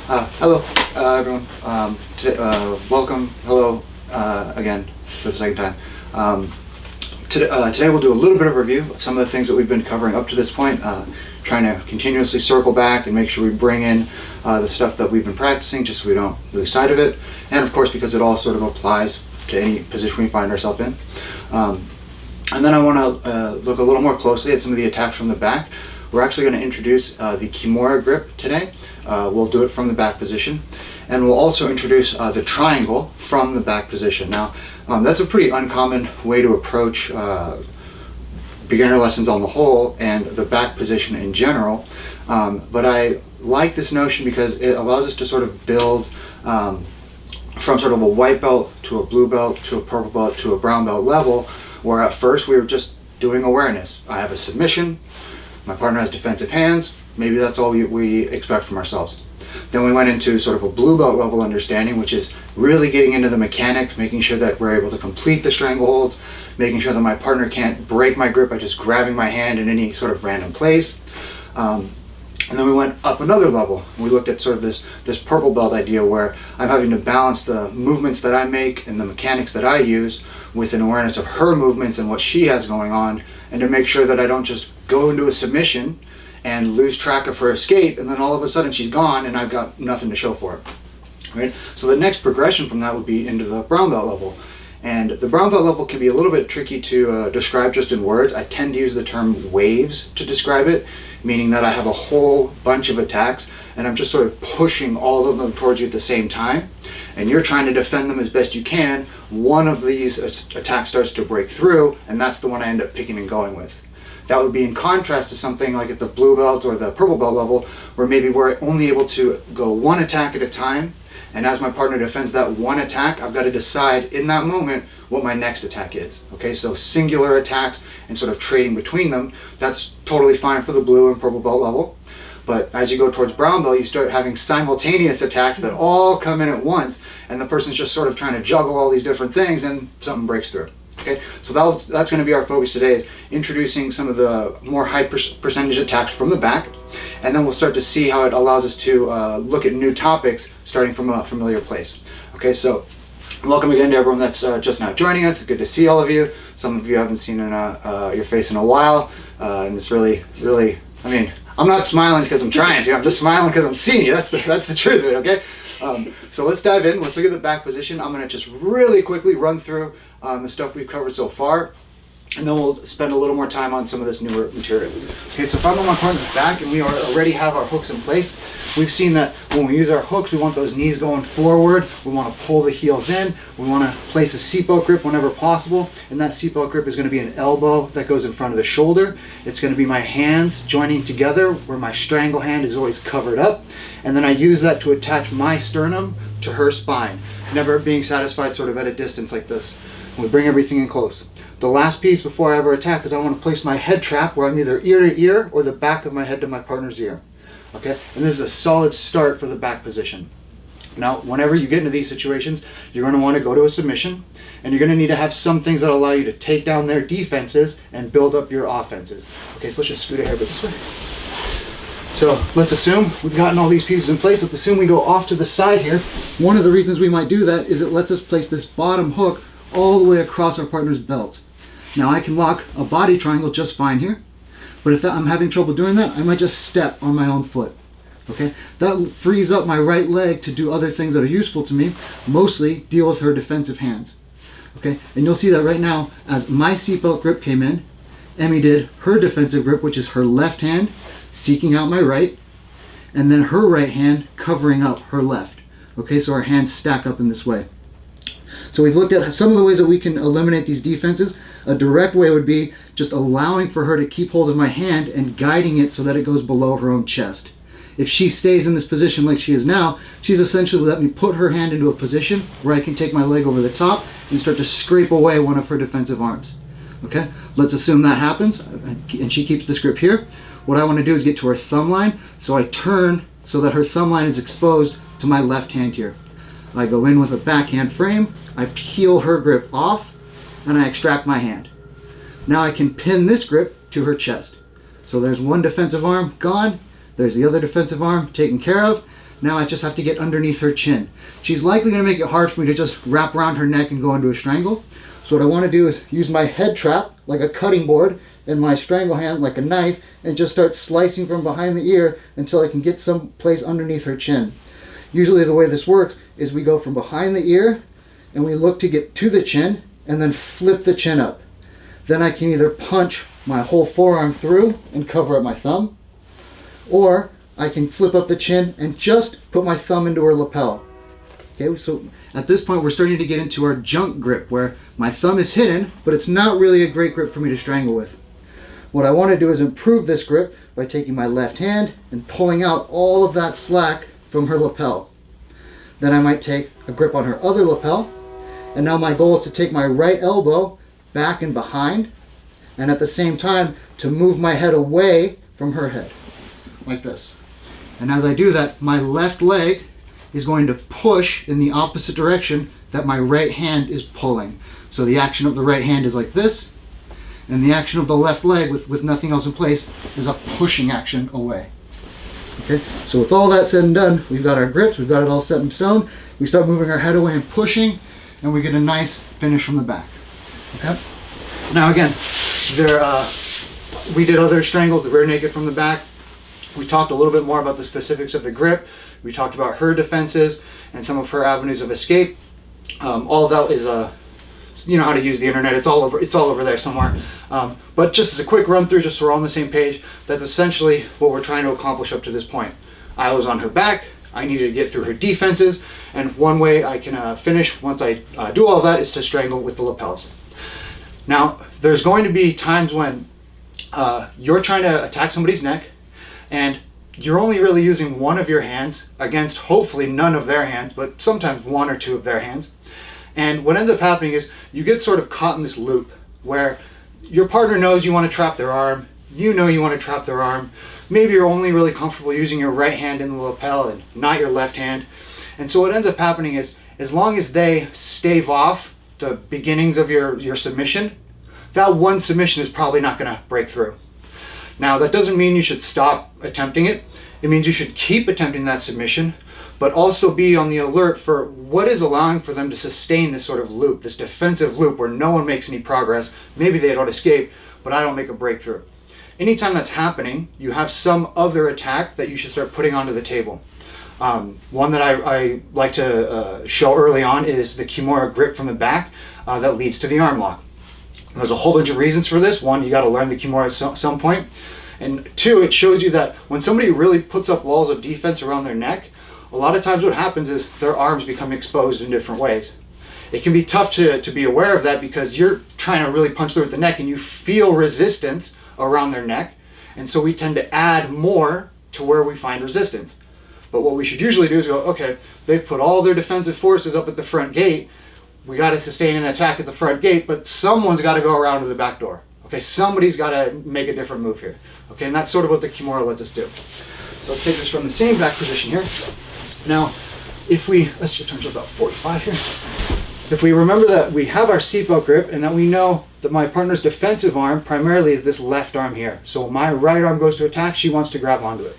Hello, everyone. Welcome. Hello again for the second time. Today we'll do a little bit of review of some of the things that we've been covering up to this point, trying to continuously circle back and make sure we bring in the stuff that we've been practicing just so we don't lose sight of it. And of course, because it all sort of applies to any position we find ourselves in. And then I want to look a little more closely at some of the attacks from the back. We're actually going to introduce the Kimura grip today. We'll do it from the back position. And we'll also introduce the triangle from the back position. Now, that's a pretty uncommon way to approach beginner lessons on the whole and the back position in general. But I like this notion because it allows us to sort of build from sort of a white belt to a blue belt to a purple belt to a brown belt level, where at first we were just doing awareness. I have a submission, my partner has defensive hands, maybe that's all we expect from ourselves. Then we went into sort of a blue belt level understanding, which is really getting into the mechanics, making sure that we're able to complete the strangleholds, making sure that my partner can't break my grip by just grabbing my hand in any sort of random place. And then we went up another level. We looked at sort of this purple belt idea where I'm having to balance the movements that I make and the mechanics that I use with an awareness of her movements and what she has going on, and to make sure that I don't just go into a submission and lose track of her escape, and then all of a sudden she's gone and I've got nothing to show for it. Right? So the next progression from that would be into the brown belt level. And the brown belt level can be a little bit tricky to describe just in words. I tend to use the term waves to describe it, meaning that I have a whole bunch of attacks and I'm just sort of pushing all of them towards you at the same time. And you're trying to defend them as best you can. One of these attacks starts to break through, and that's the one I end up picking and going with. That would be in contrast to something like at the blue belt or the purple belt level, where maybe we're only able to go one attack at a time. And as my partner defends that one attack, I've got to decide in that moment what my next attack is. Okay, so singular attacks and sort of trading between them, that's totally fine for the blue and purple belt level. But as you go towards brown belt, you start having simultaneous attacks that all come in at once, and the person's just sort of trying to juggle all these different things, and something breaks through. Okay, so that's going to be our focus today, is introducing some of the more high percentage attacks from the back, and then we'll start to see how it allows us to look at new topics starting from a familiar place. Okay, so welcome again to everyone that's just now joining us. It's good to see all of you. Some of you haven't seen your face in a while, and it's really, I mean, I'm not smiling because I'm trying to. I'm just smiling because I'm seeing you. That's the truth of it. Okay. So let's dive in. Let's look at the back position. I'm going to just really quickly run through the stuff we've covered so far, and then we'll spend a little more time on some of this newer material. Okay, so if I'm on my partner's back and we already have our hooks in place, we've seen that when we use our hooks, we want those knees going forward. We want to pull the heels in. We want to place a seatbelt grip whenever possible, and that seatbelt grip is going to be an elbow that goes in front of the shoulder. It's going to be my hands joining together where my strangle hand is always covered up, and then I use that to attach my sternum to her spine, never being satisfied sort of at a distance like this. We bring everything in close. The last piece before I ever attack is I want to place my head trap where I'm either ear to ear or the back of my head to my partner's ear. Okay, and this is a solid start for the back position. Now, whenever you get into these situations, you're going to want to go to a submission, and you're going to need to have some things that allow you to take down their defenses and build up your offenses. Okay, so let's just scoot a hair bit this way. So let's assume we've gotten all these pieces in place. Let's assume we go off to the side here. One of the reasons we might do that is it lets us place this bottom hook all the way across our partner's belt. Now I can lock a body triangle just fine here, but if I'm having trouble doing that, I might just step on my own foot. Okay, that frees up my right leg to do other things that are useful to me, mostly deal with her defensive hands. Okay, and you'll see that right now, as my seatbelt grip came in, Emmy did her defensive grip, which is her left hand seeking out my right, and then her right hand covering up her left. Okay, so our hands stack up in this way. So we've looked at some of the ways that we can eliminate these defenses. A direct way would be just allowing for her to keep hold of my hand and guiding it so that it goes below her own chest. If she stays in this position like she is now, she's essentially let me put her hand into a position where I can take my leg over the top and start to scrape away one of her defensive arms. Okay, let's assume that happens and she keeps this grip here. What I want to do is get to her thumb line, so I turn so that her thumb line is exposed to my left hand here. I go in with a backhand frame, I peel her grip off, and I extract my hand. Now I can pin this grip to her chest. So there's one defensive arm gone, there's the other defensive arm taken care of. Now I just have to get underneath her chin. She's likely going to make it hard for me to just wrap around her neck and go into a strangle. So what I want to do is use my head trap like a cutting board and my strangle hand like a knife and just start slicing from behind the ear until I can get some place underneath her chin. Usually the way this works is we go from behind the ear and we look to get to the chin and then flip the chin up. Then I can either punch my whole forearm through and cover up my thumb, or I can flip up the chin and just put my thumb into her lapel. Okay, so at this point we're starting to get into our junk grip where my thumb is hidden, but it's not really a great grip for me to strangle with. What I want to do is improve this grip by taking my left hand and pulling out all of that slack from her lapel. Then I might take a grip on her other lapel, and now my goal is to take my right elbow back and behind, and at the same time to move my head away from her head, like this. And as I do that, my left leg is going to push in the opposite direction that my right hand is pulling. So the action of the right hand is like this, and the action of the left leg with nothing else in place is a pushing action away. Okay, so with all that said and done, we've got our grips, we've got it all set in stone. We start moving our head away and pushing, and we get a nice finish from the back. Okay. Now again, we did other strangles, the rear naked from the back. We talked a little bit more about the specifics of the grip. We talked about her defenses and some of her avenues of escape. All of that is you know how to use the internet. It's all over there somewhere. But just as a quick run through, just so we're all on the same page, that's essentially what we're trying to accomplish up to this point. I was on her back. I needed to get through her defenses, and one way I can finish once I do all that is to strangle with the lapels. Now, there's going to be times when you're trying to attack somebody's neck, and you're only really using one of your hands against hopefully none of their hands, but sometimes one or two of their hands. And what ends up happening is you get sort of caught in this loop where your partner knows you want to trap their arm, you know you want to trap their arm, maybe you're only really comfortable using your right hand in the lapel and not your left hand. And so what ends up happening is, as long as they stave off the beginnings of your submission, that one submission is probably not going to break through. Now, that doesn't mean you should stop attempting it. It means you should keep attempting that submission, but also be on the alert for what is allowing for them to sustain this sort of loop, this defensive loop where no one makes any progress. Maybe they don't escape, but I don't make a breakthrough. Anytime that's happening, you have some other attack that you should start putting onto the table. One that I like to show early on is the Kimura grip from the back that leads to the arm lock. There's a whole bunch of reasons for this. One, you got to learn the Kimura at some point. And two, it shows you that when somebody really puts up walls of defense around their neck, a lot of times what happens is their arms become exposed in different ways. It can be tough to be aware of that because you're trying to really punch through at the neck and you feel resistance around their neck. And so we tend to add more to where we find resistance. But what we should usually do is go, okay, they've put all their defensive forces up at the front gate. We got to sustain an attack at the front gate, but someone's got to go around to the back door. Okay, somebody's got to make a different move here. Okay, and that's sort of what the Kimura lets us do. So let's take this from the same back position here. Now, let's just turn to about 45 here. If we remember that we have our seatbelt grip and that we know that my partner's defensive arm primarily is this left arm here. So my right arm goes to attack, she wants to grab onto it.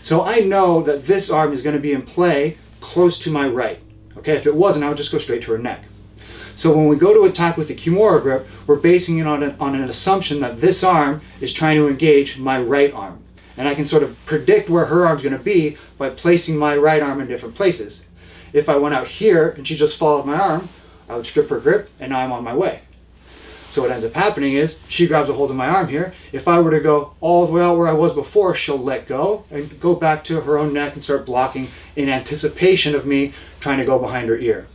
So I know that this arm is going to be in play close to my right. Okay, if it wasn't, I would just go straight to her neck. So when we go to attack with the Kimura grip, we're basing it on an assumption that this arm is trying to engage my right arm. And I can sort of predict where her arm's going to be by placing my right arm in different places. If I went out here and she just followed my arm, I would strip her grip and now I'm on my way. So what ends up happening is she grabs a hold of my arm here. If I were to go all the way out where I was before, she'll let go and go back to her own neck and start blocking in anticipation of me trying to go behind her ear.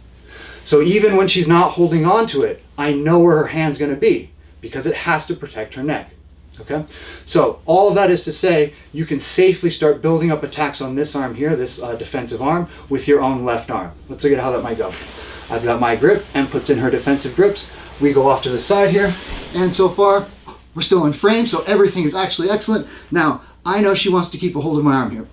So even when she's not holding on to it, I know where her hand's going to be because it has to protect her neck. Okay, so all of that is to say you can safely start building up attacks on this arm here, this defensive arm, with your own left arm. Let's look at how that might go. I've got my grip and puts in her defensive grips. We go off to the side here, and so far we're still in frame, so everything is actually excellent. Now I know she wants to keep a hold of my arm here,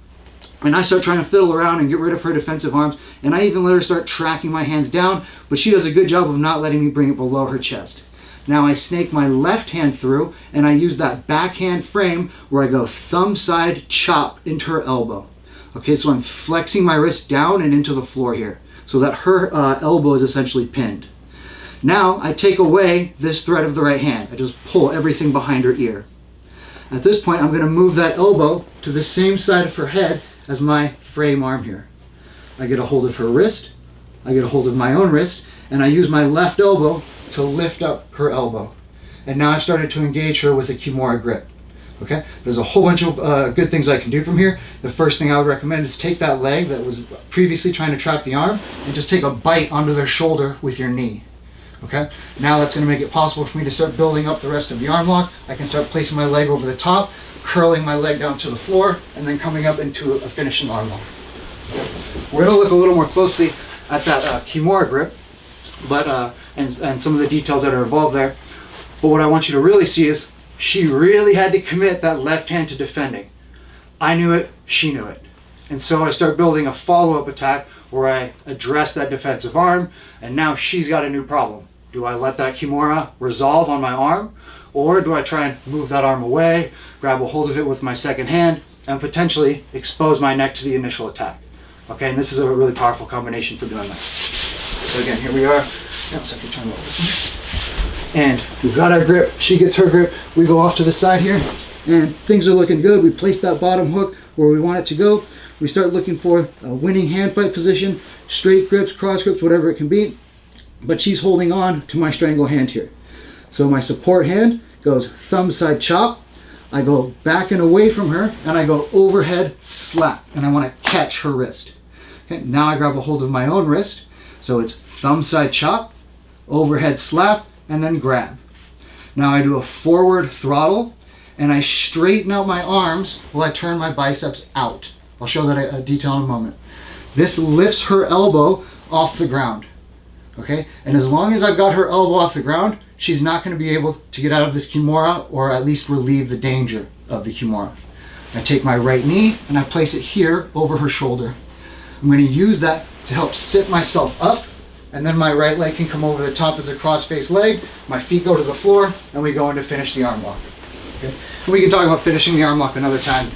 and I start trying to fiddle around and get rid of her defensive arms, and I even let her start tracking my hands down, but she does a good job of not letting me bring it below her chest. Now I snake my left hand through and I use that backhand frame where I go thumb side chop into her elbow. Okay, so I'm flexing my wrist down and into the floor here so that her elbow is essentially pinned. Now I take away this thread of the right hand. I just pull everything behind her ear. At this point, I'm going to move that elbow to the same side of her head as my frame arm here. I get a hold of her wrist, I get a hold of my own wrist, and I use my left elbow to lift up her elbow. And now I've started to engage her with a Kimura grip. Okay, there's a whole bunch of good things I can do from here. The first thing I would recommend is take that leg that was previously trying to trap the arm and just take a bite onto their shoulder with your knee. Okay, now that's going to make it possible for me to start building up the rest of the arm lock. I can start placing my leg over the top, curling my leg down to the floor, and then coming up into a finishing arm lock. Okay. We're going to look a little more closely at that Kimura grip, but and some of the details that are involved there. But what I want you to really see is she really had to commit that left hand to defending. I knew it, she knew it. And so I start building a follow-up attack where I address that defensive arm, and now she's got a new problem. Do I let that Kimura resolve on my arm, or do I try and move that arm away, grab a hold of it with my second hand, and potentially expose my neck to the initial attack? Okay, and this is a really powerful combination for doing that. So again, here we are. Now, second turn over this one. And we've got our grip, she gets her grip, we go off to the side here, and things are looking good. We place that bottom hook where we want it to go. We start looking for a winning hand fight position, straight grips, cross grips, whatever it can be. But she's holding on to my strangle hand here. So my support hand goes thumb side chop. I go back and away from her, and I go overhead slap, and I want to catch her wrist. Okay, now I grab a hold of my own wrist. So it's thumb side chop, overhead slap, and then grab. Now I do a forward throttle, and I straighten out my arms while I turn my biceps out. I'll show that a detail in a moment. This lifts her elbow off the ground. Okay, and as long as I've got her elbow off the ground, she's not going to be able to get out of this Kimura, or at least relieve the danger of the Kimura. I take my right knee and I place it here over her shoulder. I'm going to use that to help sit myself up, and then my right leg can come over the top as a cross-faced leg. My feet go to the floor, and we go in to finish the arm lock. Okay? And we can talk about finishing the arm lock another time,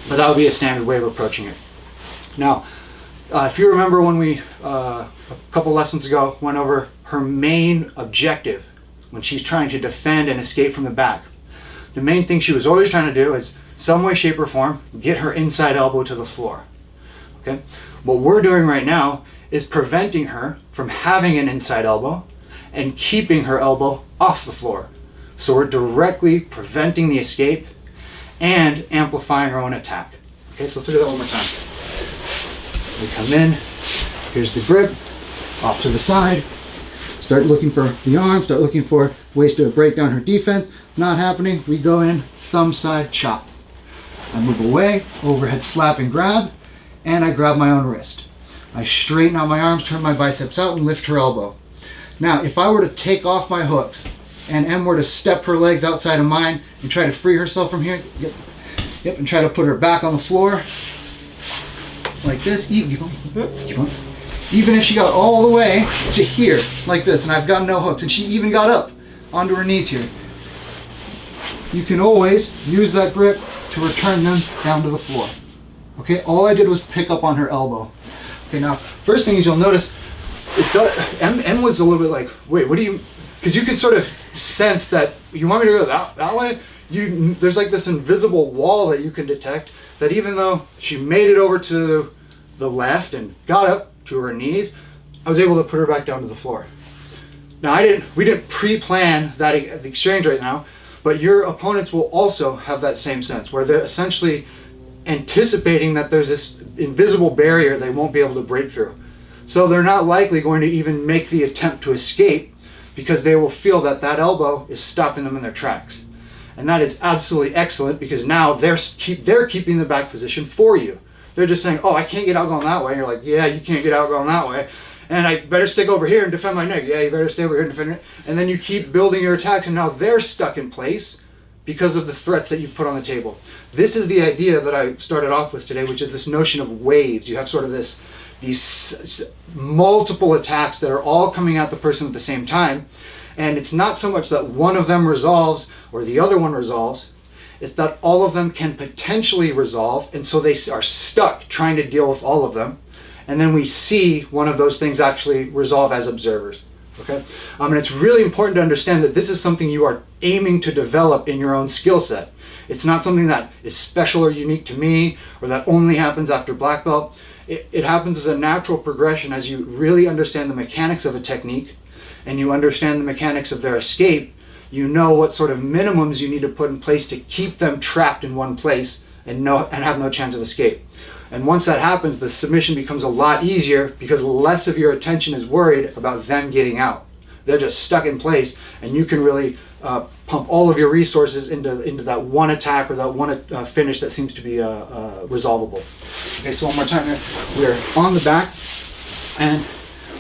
but that would be a standard way of approaching it. Now, if you remember when we, a couple lessons ago, went over her main objective when she's trying to defend and escape from the back. The main thing she was always trying to do is, some way, shape, or form, get her inside elbow to the floor. Okay? What we're doing right now is preventing her from having an inside elbow and keeping her elbow off the floor. So we're directly preventing the escape and amplifying our own attack. Okay, so let's look at that one more time. We come in, here's the grip, off to the side, start looking for the arm, start looking for ways to break down her defense. Not happening, we go in, thumb side chop. I move away, overhead slap and grab, and I grab my own wrist. I straighten out my arms, turn my biceps out, and lift her elbow. Now, if I were to take off my hooks and Em were to step her legs outside of mine and try to free herself from here, and try to put her back on the floor, like this, even if she got all the way to here, like this, and I've got no hooks, and she even got up onto her knees here, you can always use that grip to return them down to the floor. Okay, all I did was pick up on her elbow. Okay, now, first thing is you'll notice, Em was a little bit like, wait, what do you, because you can sort of sense that you want me to go that way, there's like this invisible wall that you can detect, that even though she made it over to the left and got up to her knees, I was able to put her back down to the floor. Now we didn't pre-plan that exchange right now, but your opponents will also have that same sense, where they're essentially anticipating that there's this invisible barrier they won't be able to break through. So they're not likely going to even make the attempt to escape, because they will feel that that elbow is stopping them in their tracks. And that is absolutely excellent, because now they're keeping the back position for you. They're just saying, oh, I can't get out going that way. And you're like, yeah, you can't get out going that way. And I better stick over here and defend my neck. Yeah, you better stay over here and defend it. And then you keep building your attacks, and now they're stuck in place because of the threats that you've put on the table. This is the idea that I started off with today, which is this notion of waves. You have sort of these multiple attacks that are all coming at the person at the same time. And it's not so much that one of them resolves or the other one resolves. It's that all of them can potentially resolve, and so they are stuck trying to deal with all of them. And then we see one of those things actually resolve as observers. Okay, and it's really important to understand that this is something you are aiming to develop in your own skill set. It's not something that is special or unique to me, or that only happens after black belt. It happens as a natural progression as you really understand the mechanics of a technique, and you understand the mechanics of their escape. You know what sort of minimums you need to put in place to keep them trapped in one place and have no chance of escape. And once that happens, the submission becomes a lot easier because less of your attention is worried about them getting out. They're just stuck in place, and you can really pump all of your resources into that one attack or that one finish that seems to be resolvable. Okay, so one more time here. We're on the back, and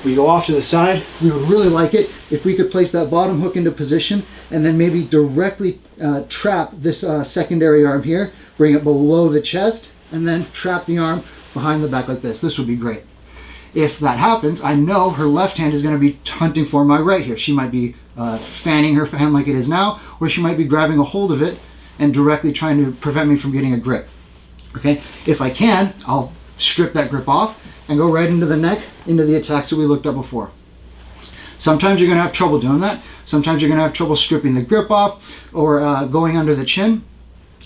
we go off to the side. We would really like it if we could place that bottom hook into position and then maybe directly trap this secondary arm here, bring it below the chest, and then trap the arm behind the back like this. This would be great. If that happens, I know her left hand is going to be hunting for my right here. She might be fanning her hand like it is now, or she might be grabbing a hold of it and directly trying to prevent me from getting a grip. Okay, if I can, I'll strip that grip off and go right into the neck, into the attacks that we looked at before. Sometimes you're going to have trouble doing that. Sometimes you're going to have trouble stripping the grip off or going under the chin.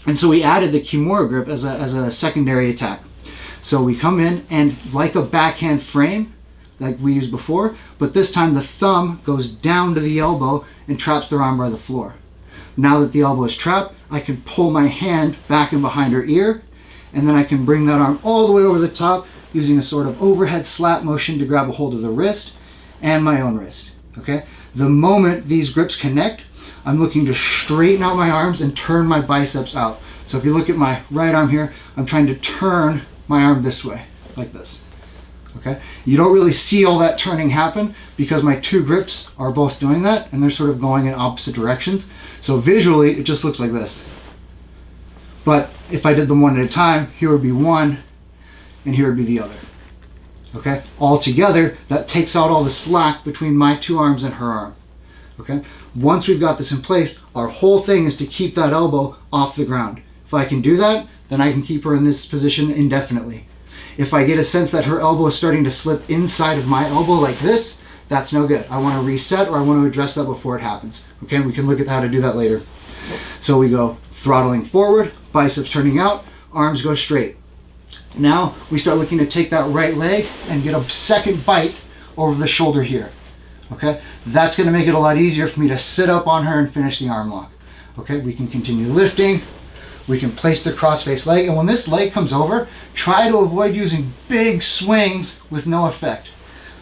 And so we added the Kimura grip as a secondary attack. So we come in and like a backhand frame, like we used before, but this time the thumb goes down to the elbow and traps their arm by the floor. Now that the elbow is trapped, I can pull my hand back and behind her ear, and then I can bring that arm all the way over the top using a sort of overhead slap motion to grab a hold of the wrist and my own wrist. Okay? The moment these grips connect, I'm looking to straighten out my arms and turn my biceps out. So if you look at my right arm here, I'm trying to turn my arm this way, like this. Okay? You don't really see all that turning happen because my two grips are both doing that, and they're sort of going in opposite directions. So visually, it just looks like this. But if I did them one at a time, here would be one, and here would be the other. Okay? All together, that takes out all the slack between my two arms and her arm. Okay? Once we've got this in place, our whole thing is to keep that elbow off the ground. If I can do that, then I can keep her in this position indefinitely. If I get a sense that her elbow is starting to slip inside of my elbow like this, that's no good. I want to reset, or I want to address that before it happens. Okay, we can look at how to do that later. So we go throttling forward, biceps turning out, arms go straight. Now we start looking to take that right leg and get a second bite over the shoulder here. Okay, that's going to make it a lot easier for me to sit up on her and finish the arm lock. Okay, we can continue lifting. We can place the cross-face leg, and when this leg comes over, try to avoid using big swings with no effect.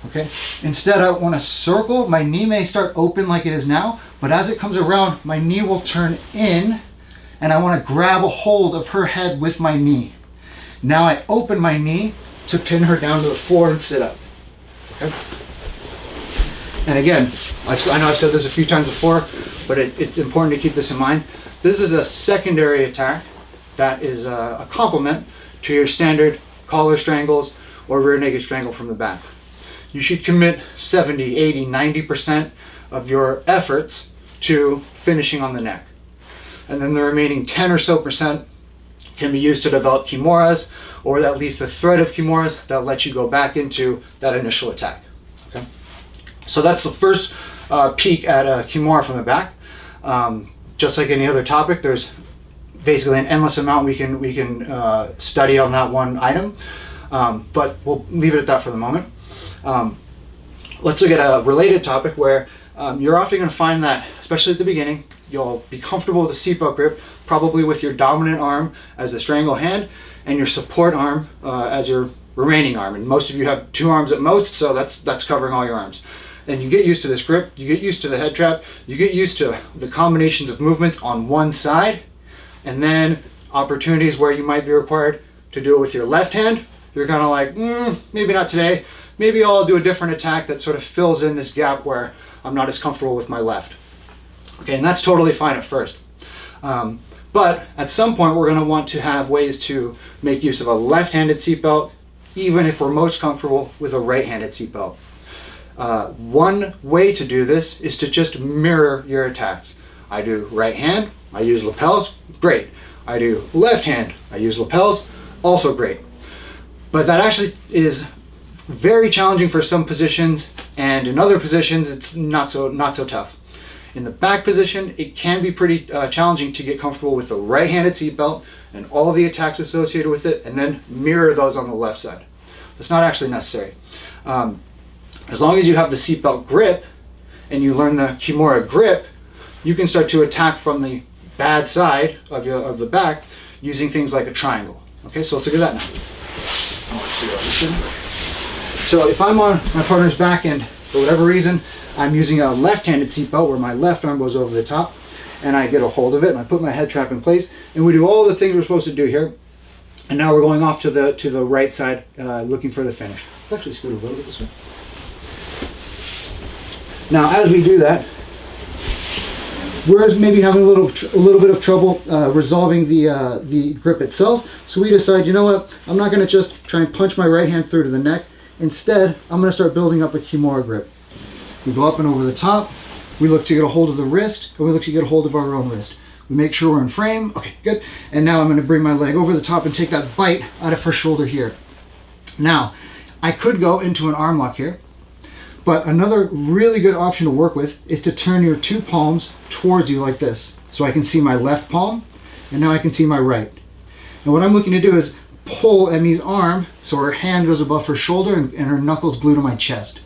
Okay, instead I want to circle. My knee may start open like it is now, but as it comes around, my knee will turn in, and I want to grab a hold of her head with my knee. Now I open my knee to pin her down to the floor and sit up. Okay. And again, I know I've said this a few times before, but it's important to keep this in mind. This is a secondary attack that is a complement to your standard collar strangles or rear naked strangle from the back. You should commit 70, 80, 90% of your efforts to finishing on the neck. And then the remaining 10 or so percent can be used to develop Kimuras, or at least the thread of Kimuras that let you go back into that initial attack. Okay? So that's the first peek at a Kimura from the back. Just like any other topic, there's basically an endless amount we can study on that one item, but we'll leave it at that for the moment. Let's look at a related topic where you're often going to find that, especially at the beginning, you'll be comfortable with the seatbelt grip, probably with your dominant arm as the strangle hand and your support arm as your remaining arm. And most of you have two arms at most, so that's covering all your arms. And you get used to this grip, you get used to the head trap, you get used to the combinations of movements on one side, and then opportunities where you might be required to do it with your left hand. You're kind of like, maybe not today. Maybe I'll do a different attack that sort of fills in this gap where I'm not as comfortable with my left. Okay, and that's totally fine at first. But at some point we're going to want to have ways to make use of a left-handed seatbelt, even if we're most comfortable with a right-handed seatbelt. One way to do this is to just mirror your attacks. I do right hand, I use lapels, great. I do left hand, I use lapels, also great. But that actually is very challenging for some positions, and in other positions it's not so tough. In the back position, it can be pretty challenging to get comfortable with the right-handed seatbelt and all the attacks associated with it, and then mirror those on the left side. That's not actually necessary. As long as you have the seatbelt grip and you learn the Kimura grip, you can start to attack from the bad side of the back using things like a triangle. Okay, so let's look at that now. So if I'm on my partner's back and for whatever reason I'm using a left-handed seatbelt where my left arm goes over the top, and I get a hold of it and I put my head trap in place, and we do all the things we're supposed to do here, and now we're going off to the right side looking for the finish. Let's actually scoot a little bit this way. Now as we do that, we're maybe having a little bit of trouble resolving the grip itself, so we decide, you know what, I'm not going to just try and punch my right hand through to the neck. Instead, I'm going to start building up a Kimura grip. We go up and over the top, we look to get a hold of the wrist, and we look to get a hold of our own wrist. We make sure we're in frame, okay, good. And now I'm going to bring my leg over the top and take that bite out of her shoulder here. Now, I could go into an arm lock here, but another really good option to work with is to turn your two palms towards you like this. So I can see my left palm, and now I can see my right. And what I'm looking to do is pull Emmy's arm so her hand goes above her shoulder and her knuckles glue to my chest.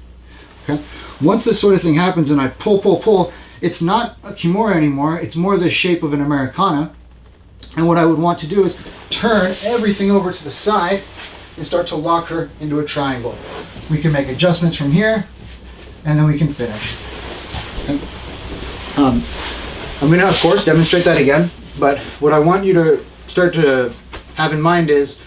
Okay? Once this sort of thing happens and I pull, it's not a Kimura anymore, it's more the shape of an Americana. And what I would want to do is turn everything over to the side and start to lock her into a triangle. We can make adjustments from here, and then we can finish. Okay. I'm going to, of course, demonstrate that again, but what I want you to start to have in mind is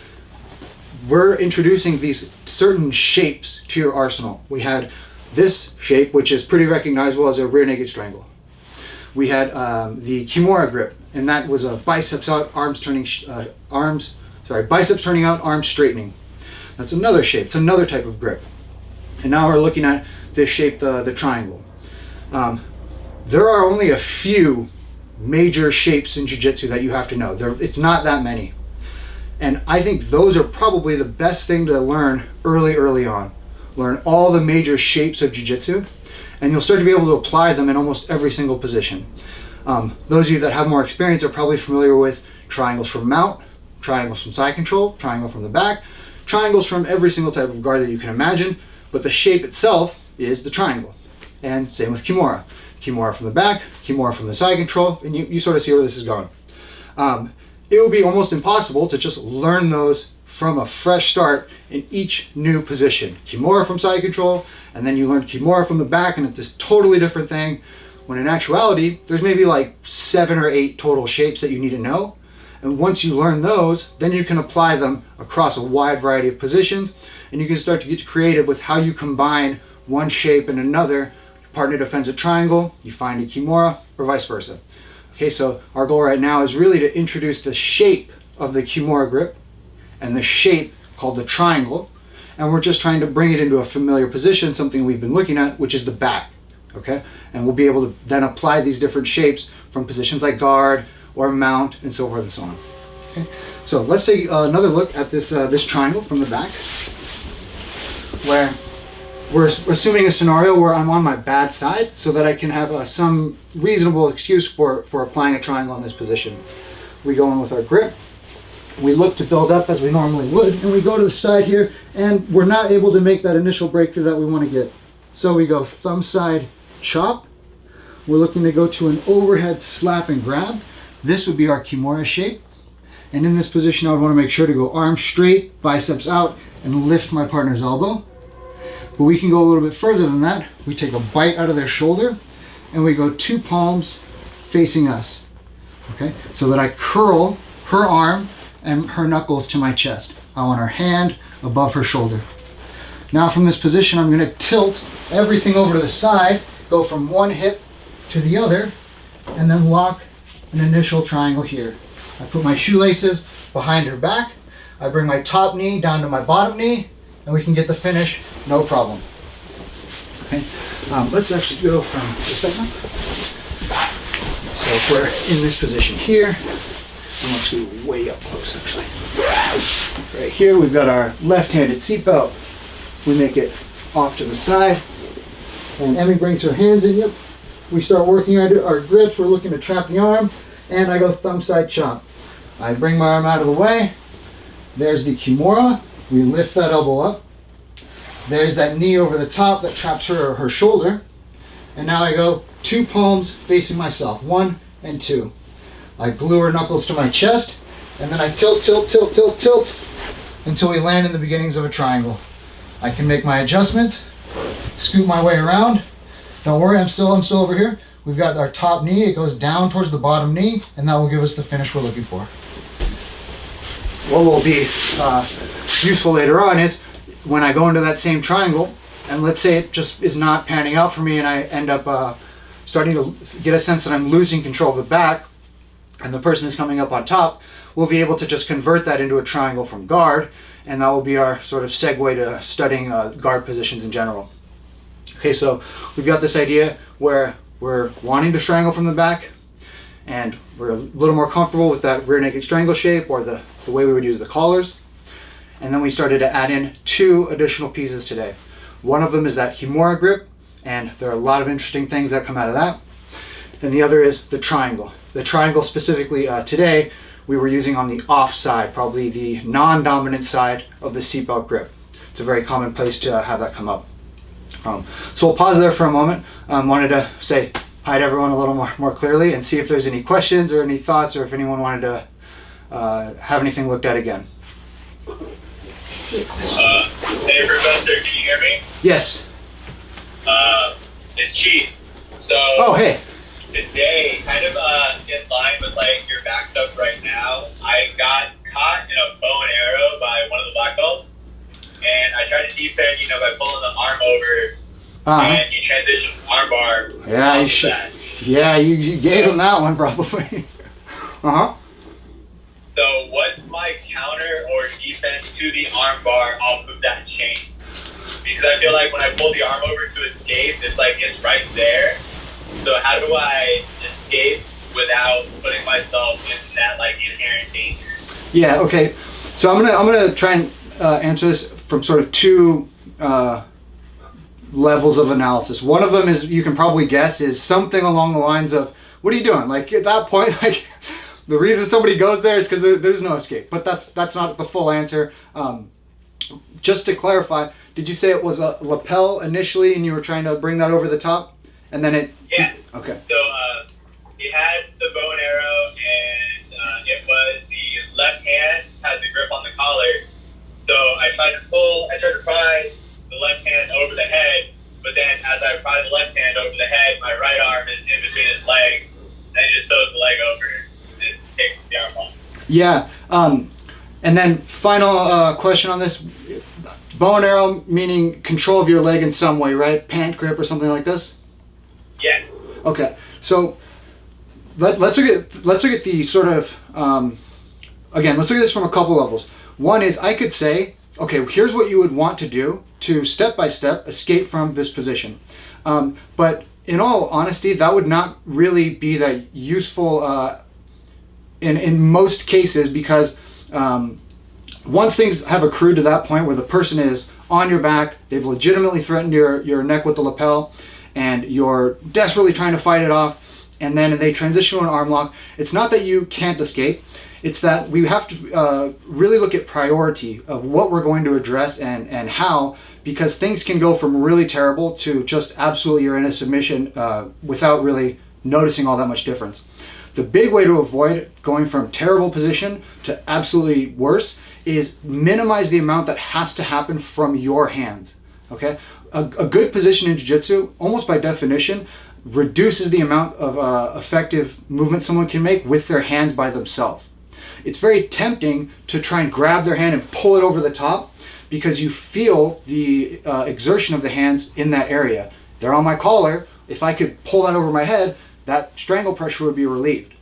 we're introducing these certain shapes to your arsenal. We had this shape, which is pretty recognizable as a rear naked strangle. We had the Kimura grip, and that was a biceps out, biceps turning out, arms straightening. That's another shape. It's another type of grip. And now we're looking at this shape, the triangle. There are only a few major shapes in jiu-jitsu that you have to know. It's not that many. And I think those are probably the best thing to learn early on. Learn all the major shapes of jiu-jitsu, and you'll start to be able to apply them in almost every single position. Those of you that have more experience are probably familiar with triangles from mount, triangles from side control, triangle from the back, triangles from every single type of guard that you can imagine, but the shape itself is the triangle. And same with Kimura. Kimura from the back, Kimura from the side control, and you sort of see where this is going. It would be almost impossible to just learn those from a fresh start in each new position. Kimura from side control, and then you learn Kimura from the back, and it's this totally different thing, when in actuality, there's maybe like 7 or 8 total shapes that you need to know. And once you learn those, then you can apply them across a wide variety of positions, and you can start to get creative with how you combine one shape and another. Your partner defends a triangle, you find a Kimura, or vice versa. Okay, so our goal right now is really to introduce the shape of the Kimura grip and the shape called the triangle, and we're just trying to bring it into a familiar position, something we've been looking at, which is the back. Okay, and we'll be able to then apply these different shapes from positions like guard or mount and so forth and so on. Okay, so let's take another look at this this triangle from the back, where we're assuming a scenario where I'm on my bad side so that I can have some reasonable excuse for applying a triangle in this position. We go in with our grip, we look to build up as we normally would, and we go to the side here, and we're not able to make that initial breakthrough that we want to get. So we go thumb side chop. We're looking to go to an overhead slap and grab. This would be our Kimura shape. And in this position, I would want to make sure to go arms straight, biceps out, and lift my partner's elbow. But we can go a little bit further than that. We take a bite out of their shoulder, and we go 2 palms facing us. Okay, so that I curl her arm and her knuckles to my chest. I want her hand above her shoulder. Now from this position, I'm going to tilt everything over to the side, go from one hip to the other, and then lock an initial triangle here. I put my shoelaces behind her back, I bring my top knee down to my bottom knee, and we can get the finish, no problem. Okay, let's actually go from this side now. So if we're in this position here, and let's go way up close actually. Right here, we've got our left-handed seatbelt. We make it off to the side, and Emmy brings her hands in. Yep. We start working our grips. We're looking to trap the arm, and I go thumb side chop. I bring my arm out of the way. There's the Kimura. We lift that elbow up. There's that knee over the top that traps her shoulder. And now I go 2 palms facing myself, 1 and 2. I glue her knuckles to my chest, and then I tilt until we land in the beginnings of a triangle. I can make my adjustments, scoot my way around. Don't worry, I'm still over here. We've got our top knee, it goes down towards the bottom knee, and that will give us the finish we're looking for. What will be useful later on is when I go into that same triangle, and let's say it just is not panning out for me and I end up starting to get a sense that I'm losing control of the back and the person is coming up on top, we'll be able to just convert that into a triangle from guard, and that will be our sort of segue to studying guard positions in general. Okay, so we've got this idea where we're wanting to strangle from the back, and we're a little more comfortable with that rear naked strangle shape or the way we would use the collars. And then we started to add in 2 additional pieces today. One of them is that Kimura grip, and there are a lot of interesting things that come out of that. And the other is the triangle. The triangle specifically today, we were using on the off side, probably the non-dominant side of the seatbelt grip. It's a very common place to have that come up. So we'll pause there for a moment. Wanted to say hi to everyone a little more clearly and see if there's any questions or any thoughts, or if anyone wanted to have anything looked at again. I see a question. Hey Professor, can you hear me? Yes. It's Cheese. So oh, hey. Today, kind of in line with like your back stuff right now, I got caught in a bow and arrow by one of the black belts, and I tried to defend, by pulling the arm over, and he transitioned armbar. Yeah, you should. Yeah, you gave him that one probably. So what's my counter or defense to the armbar off of that chain? Because I feel like when I pull the arm over to escape, it's right there. So how do I escape without putting myself in that inherent danger? Yeah. Okay. So I'm gonna try and answer this from sort of 2 levels of analysis. One of them is, you can probably guess, is something along the lines of, "What are you doing?" Like at that point, the reason somebody goes there is because there's no escape. But that's not the full answer. Just to clarify, did you say it was a lapel initially, and you were trying to bring that over the top? And then it... Yeah. Okay. So he had the bow and arrow, and it was the left hand had the grip on the collar. So I tried to pry the left hand over the head, but then as I pry the left hand over the head, my right arm is in between his legs, and he just throws the leg over and takes the arm off. Yeah. And then final question on this. Bow and arrow meaning control of your leg in some way, right? Pant grip or something like this? Yeah. Okay, so let's look at the sort of again. Let's look at this from a couple levels. One is, I could say, okay, here's what you would want to do to step by step escape from this position. But in all honesty, that would not really be that useful in most cases, because once things have accrued to that point where the person is on your back, they've legitimately threatened your neck with the lapel, and you're desperately trying to fight it off, and then they transition to an arm lock, it's not that you can't escape, it's that we have to really look at priority of what we're going to address and how, because things can go from really terrible to just absolutely you're in a submission without really noticing all that much difference. The big way to avoid going from terrible position to absolutely worse is minimize the amount that has to happen from your hands. Okay, a good position in jiu-jitsu, almost by definition, reduces the amount of effective movement someone can make with their hands by themselves. It's very tempting to try and grab their hand and pull it over the top, because you feel the exertion of the hands in that area. They're on my collar. If I could pull that over my head, that strangle pressure would be relieved.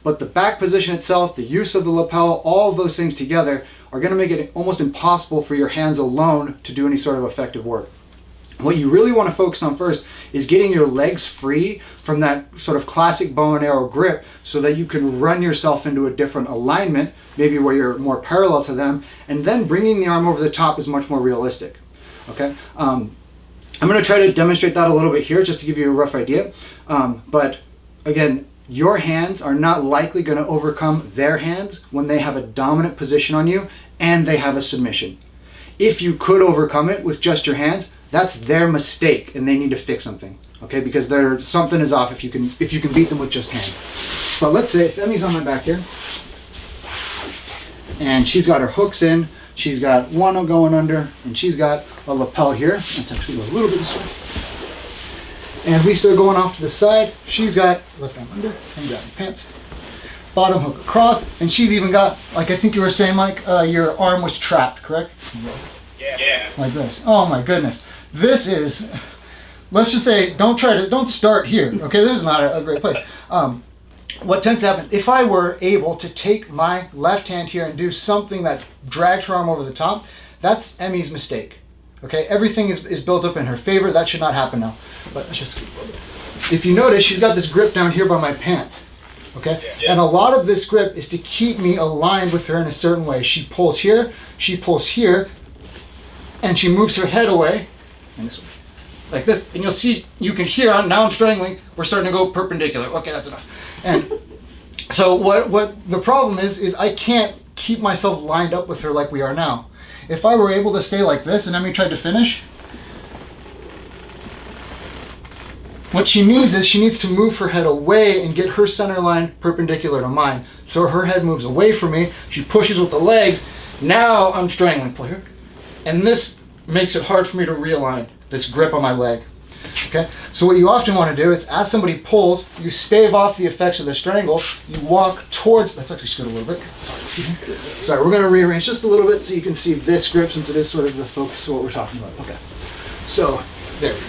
But the back position itself, the use of the lapel, all of those things together are going to make it almost impossible for your hands alone to do any sort of effective work. What you really want to focus on first is getting your legs free from that sort of classic bow and arrow grip so that you can run yourself into a different alignment, maybe where you're more parallel to them, and then bringing the arm over the top is much more realistic. Okay, I'm going to try to demonstrate that a little bit here just to give you a rough idea. But again, your hands are not likely going to overcome their hands when they have a dominant position on you and they have a submission. If you could overcome it with just your hands, that's their mistake and they need to fix something. Okay, because something is off if you can beat them with just hands. But let's say if Emmy's on my back here and she's got her hooks in, she's got one going under, and she's got a lapel here. Let's actually go a little bit this way. And we start going off to the side. She's got left arm under and got pants. Bottom hook across, and she's even got, like I think you were saying, Mike, your arm was trapped, correct? Yeah. Like this. Oh my goodness. This is, let's just say, don't start here. Okay, this is not a great place. What tends to happen, if I were able to take my left hand here and do something that dragged her arm over the top, that's Emmy's mistake. Okay, everything is built up in her favor. That should not happen now. But let's just, if you notice, she's got this grip down here by my pants. Okay, and a lot of this grip is to keep me aligned with her in a certain way. She pulls here, and she moves her head away, and this way, like this, and you'll see, you can hear, now I'm strangling, we're starting to go perpendicular. Okay, that's enough. And so what the problem is I can't keep myself lined up with her like we are now. If I were able to stay like this and Emmy tried to finish, what she needs is she needs to move her head away and get her center line perpendicular to mine. So her head moves away from me, she pushes with the legs, now I'm strangling, pull here. And this makes it hard for me to realign this grip on my leg. Okay, so what you often want to do is, as somebody pulls, you stave off the effects of the strangle, you walk towards, let's actually scoot a little bit. Sorry, we're going to rearrange just a little bit so you can see this grip, since it is sort of the focus of what we're talking about. Okay, so there we go.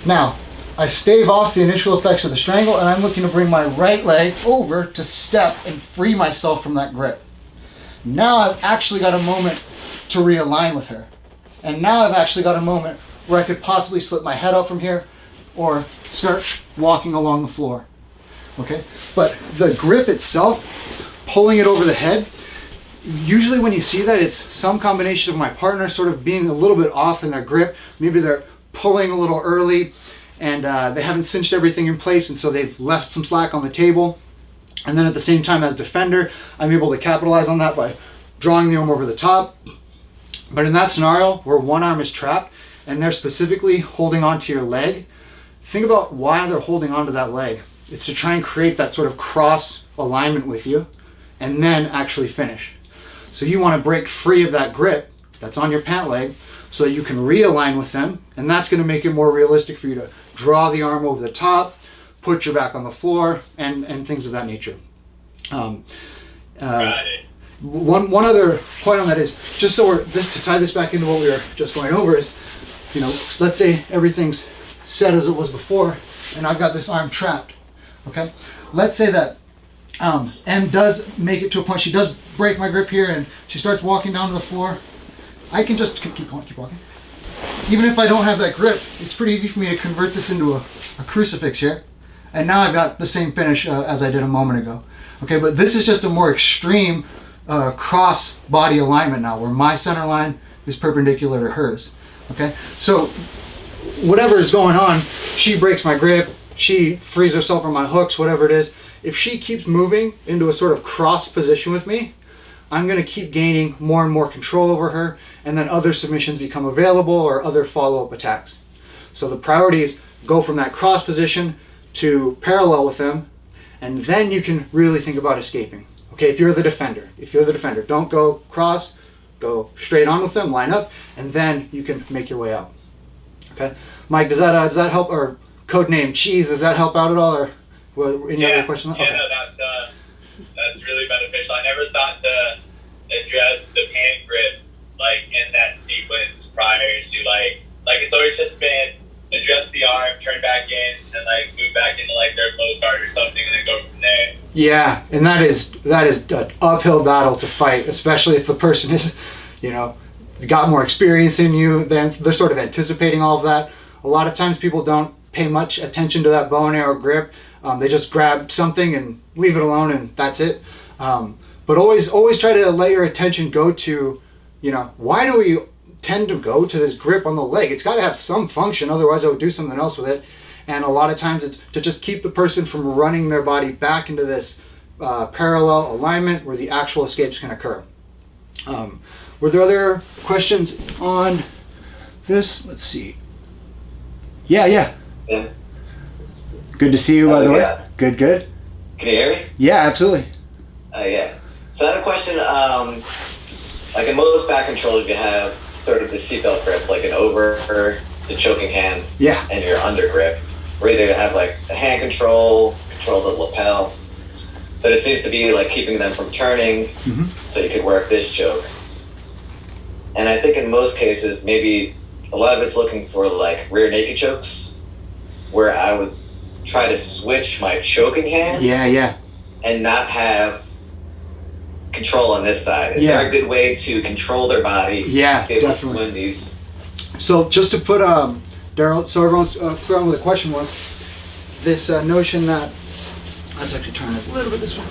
Now, I stave off the initial effects of the strangle, and I'm looking to bring my right leg over to step and free myself from that grip. Now I've actually got a moment to realign with her. And now I've actually got a moment where I could possibly slip my head out from here or start walking along the floor. Okay? But the grip itself, pulling it over the head, usually when you see that, it's some combination of my partner sort of being a little bit off in their grip. Maybe they're pulling a little early and they haven't cinched everything in place, and so they've left some slack on the table. And then at the same time, as defender, I'm able to capitalize on that by drawing the arm over the top. But in that scenario where one arm is trapped and they're specifically holding onto your leg, think about why they're holding onto that leg. It's to try and create that sort of cross alignment with you and then actually finish. So you want to break free of that grip that's on your pant leg so that you can realign with them, and that's going to make it more realistic for you to draw the arm over the top, put your back on the floor, and things of that nature. Got it. One other point on that is, just so to tie this back into what we were just going over, is, let's say everything's set as it was before and I've got this arm trapped. Okay, let's say that Em does make it to a point, she does break my grip here and she starts walking down to the floor. I can just keep walking. Even if I don't have that grip, it's pretty easy for me to convert this into a crucifix here, and now I've got the same finish as I did a moment ago. Okay, but this is just a more extreme cross body alignment now, where my center line is perpendicular to hers. Okay, so whatever is going on, she breaks my grip, she frees herself from my hooks, whatever it is. If she keeps moving into a sort of cross position with me, I'm going to keep gaining more and more control over her, and then other submissions become available or other follow-up attacks. So the priority is go from that cross position to parallel with them, and then you can really think about escaping. Okay, if you're the defender, don't go cross, go straight on with them, line up, and then you can make your way out. Okay, Mike, does that help? Or codename Cheese, does that help out at all? Or any other questions? Yeah, no, that's really beneficial. I never thought to address the pant grip like in that sequence prior to like it's always just been adjust the arm, turn back in, and like move back into like their closed guard or something, and then go from there. Yeah, and that is an uphill battle to fight, especially if the person is, got more experience in you, then they're sort of anticipating all of that. A lot of times people don't pay much attention to that bow and arrow grip. They just grab something and leave it alone, and that's it. But always try to let your attention go to, why do we tend to go to this grip on the leg? It's got to have some function, otherwise I would do something else with it. And a lot of times it's to just keep the person from running their body back into this parallel alignment where the actual escapes can occur. Were there other questions on this? Let's see. Yeah. Good to see you, by the way. Yeah. Good. Can you hear me? Yeah, absolutely. Yeah. So I had a question. Like in most back controls, you have sort of the seatbelt grip, like an over the choking hand, Yeah. and your under grip, where either you have like the hand control the lapel, but it seems to be like keeping them from turning, so you could work this choke. And I think in most cases, maybe a lot of it's looking for like rear naked chokes, where I would try to switch my choking hand Yeah. and not have control on this side. Is Yeah. there a good way to control their body? Yeah, to be able definitely. to win these? So just to put Daryl, so everyone's clear on what the question was, this notion that, let's actually turn it a little bit this way.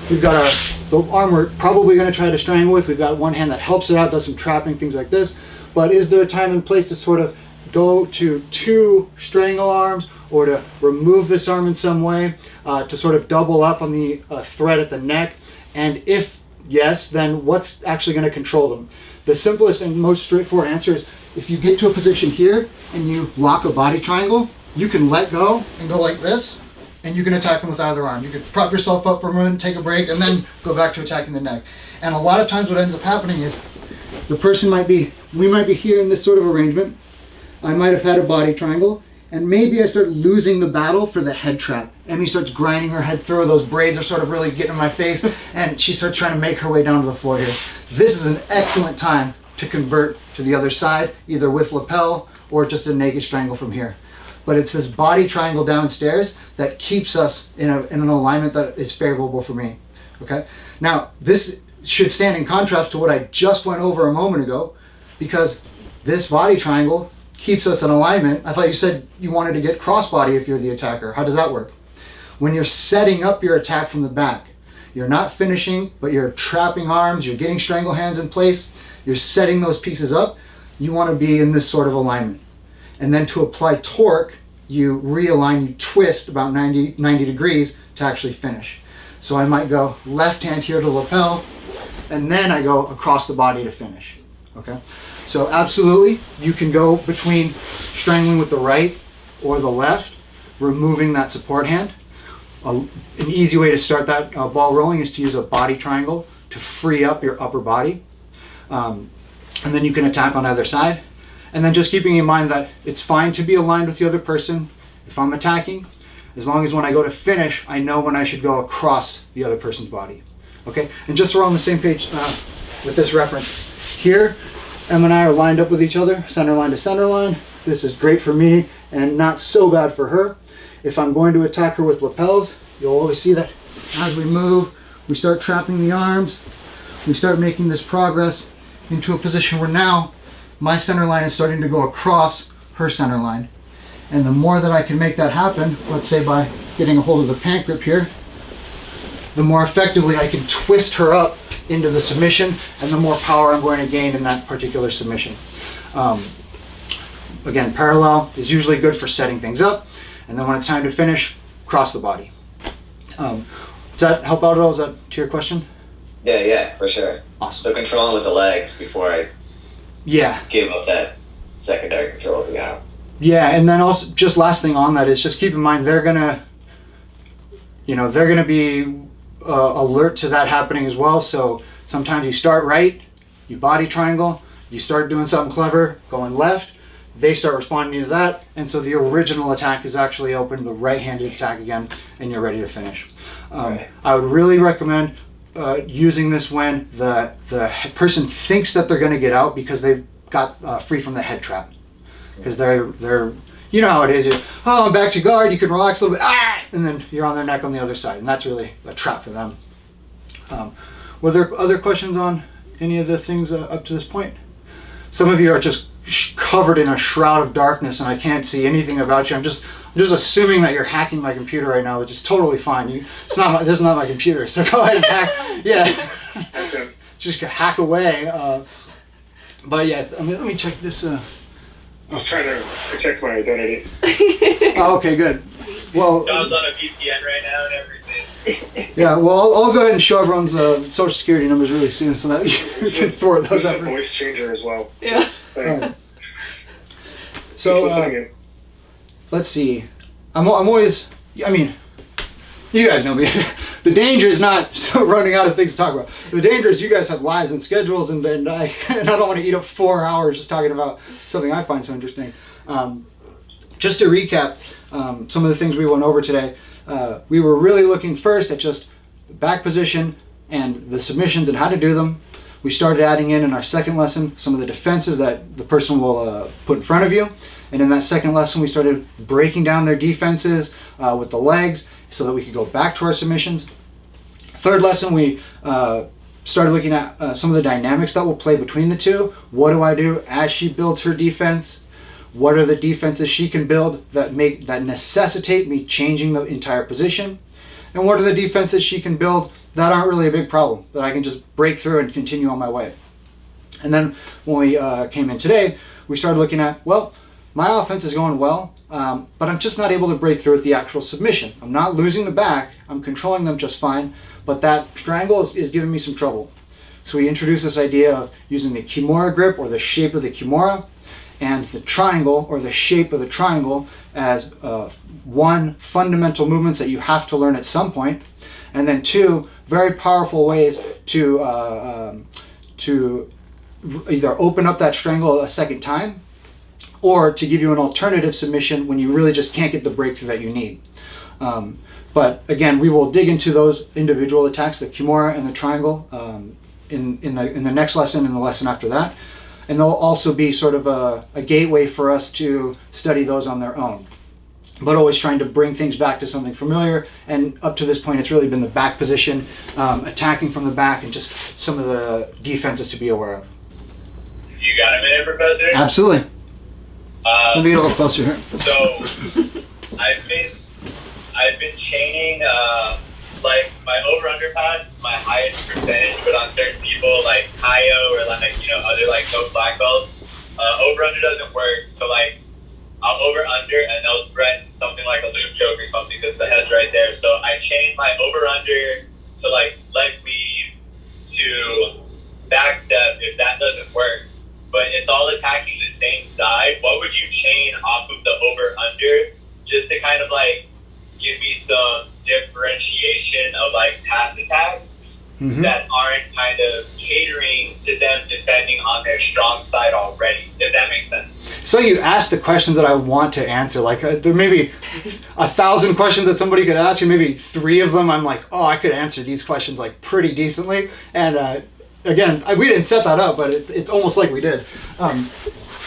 We've got the arm we're probably going to try to strangle with. We've got one hand that helps it out, does some trapping, things like this. But is there a time and place to sort of go to two strangle arms, or to remove this arm in some way, to sort of double up on the thread at the neck? And if yes, then what's actually going to control them? The simplest and most straightforward answer is, if you get to a position here and you lock a body triangle, you can let go and go like this, and you can attack them with either arm. You can prop yourself up for a moment, take a break, and then go back to attacking the neck. And a lot of times what ends up happening is the person we might be here in this sort of arrangement. I might have had a body triangle, and maybe I start losing the battle for the head trap. Emmy starts grinding her head through, those braids are sort of really getting in my face, and she starts trying to make her way down to the floor here. This is an excellent time to convert to the other side, either with lapel or just a naked strangle from here. But it's this body triangle downstairs that keeps us in an alignment that is favorable for me. Okay. Now, this should stand in contrast to what I just went over a moment ago, because this body triangle keeps us in alignment. I thought you said you wanted to get crossbody if you're the attacker. How does that work? When you're setting up your attack from the back, you're not finishing, but you're trapping arms, you're getting strangle hands in place, you're setting those pieces up, you want to be in this sort of alignment. And then to apply torque, you realign, you twist about 90 degrees to actually finish. So I might go left hand here to lapel, and then I go across the body to finish. Okay? So absolutely, you can go between strangling with the right or the left, removing that support hand. An easy way to start that ball rolling is to use a body triangle to free up your upper body. And then you can attack on either side. And then just keeping in mind that it's fine to be aligned with the other person if I'm attacking, as long as when I go to finish, I know when I should go across the other person's body. Okay? And just so we're on the same page with this reference, here, Em and I are lined up with each other, center line to center line. This is great for me and not so bad for her. If I'm going to attack her with lapels, you'll always see that as we move, we start trapping the arms, we start making this progress into a position where now my center line is starting to go across her center line. And the more that I can make that happen, let's say by getting a hold of the pant grip here, the more effectively I can twist her up into the submission, and the more power I'm going to gain in that particular submission. Again, parallel is usually good for setting things up, and then when it's time to finish, cross the body. Does that help out at all? Is that to your question? Yeah, for sure. Awesome. So controlling with the legs before I Yeah. give up that secondary control with the arm. Yeah, and then also, just last thing on that is just keep in mind they're gonna be alert to that happening as well. So sometimes you start right, you body triangle, you start doing something clever, going left, they start responding to that, and so the original attack is actually open, the right-handed attack again, and you're ready to finish. Right. I would really recommend using this when the person thinks that they're going to get out because they've got free from the head trap. Because they're you know how it is. I'm back to guard. You can relax a little bit, and then you're on their neck on the other side, and that's really a trap for them. Were there other questions on any of the things up to this point? some of you are just covered in a shroud of darkness and I can't see anything about you. I'm just assuming that you're hacking my computer right now, which is totally fine. This is not my computer, so go ahead and hack. Yeah, just hack away. But yeah, let me check this. I was trying to protect my identity. Oh, okay, good. Well, John's on a VPN right now and everything. Yeah, well, I'll go ahead and show everyone's social security numbers really soon so that you can throw those This is out. a voice changer as well. Yeah. Thanks. So, Just listening in. let's see. I'm always, I mean, you guys know me. The danger is not running out of things to talk about. The danger is you guys have lives and schedules, and I don't want to eat up 4 hours just talking about something I find so interesting. Just to recap some of the things we went over today, we were really looking first at just back position and the submissions and how to do them. We started adding in our second lesson some of the defenses that the person will put in front of you. And in that second lesson, we started breaking down their defenses with the legs so that we could go back to our submissions. Third lesson, we started looking at some of the dynamics that will play between the two. What do I do as she builds her defense? What are the defenses she can build that necessitate me changing the entire position? And what are the defenses she can build that aren't really a big problem, that I can just break through and continue on my way? And then when we came in today, we started looking at, well, my offense is going well, but I'm just not able to break through with the actual submission. I'm not losing the back, I'm controlling them just fine, but that strangle is giving me some trouble. So we introduced this idea of using the Kimura grip, or the shape of the Kimura, and the triangle, or the shape of the triangle, as one, fundamental movements that you have to learn at some point, and then two, very powerful ways to either open up that strangle a second time, or to give you an alternative submission when you really just can't get the breakthrough that you need. But again, we will dig into those individual attacks, the Kimura and the triangle, in the next lesson and the lesson after that. And they'll also be sort of a gateway for us to study those on their own. But always trying to bring things back to something familiar. And up to this point, it's really been the back position, attacking from the back, and just some of the defenses to be aware of. You got a minute, Professor? Absolutely. Let me get a little closer here. So, I've been chaining, like, my over-under pass is my highest percentage, but on certain people, like Kaio or, like, other, like, no black belts, over-under doesn't work. So, like, I'll over-under and they'll threaten something like a loop choke or something because the head's right there. So I chain my over-under to, like, leg weave to backstep if that doesn't work. But it's all attacking the same side. What would you chain off of the over-under just to kind of, like, give me some differentiation of, like, pass attacks that aren't kind of catering to them defending on their strong side already, if that makes sense? So you ask the questions that I want to answer. Like, there may be 1,000 questions that somebody could ask you. Maybe 3 of them I'm like, oh, I could answer these questions, like, pretty decently. And again, we didn't set that up, but it's almost like we did.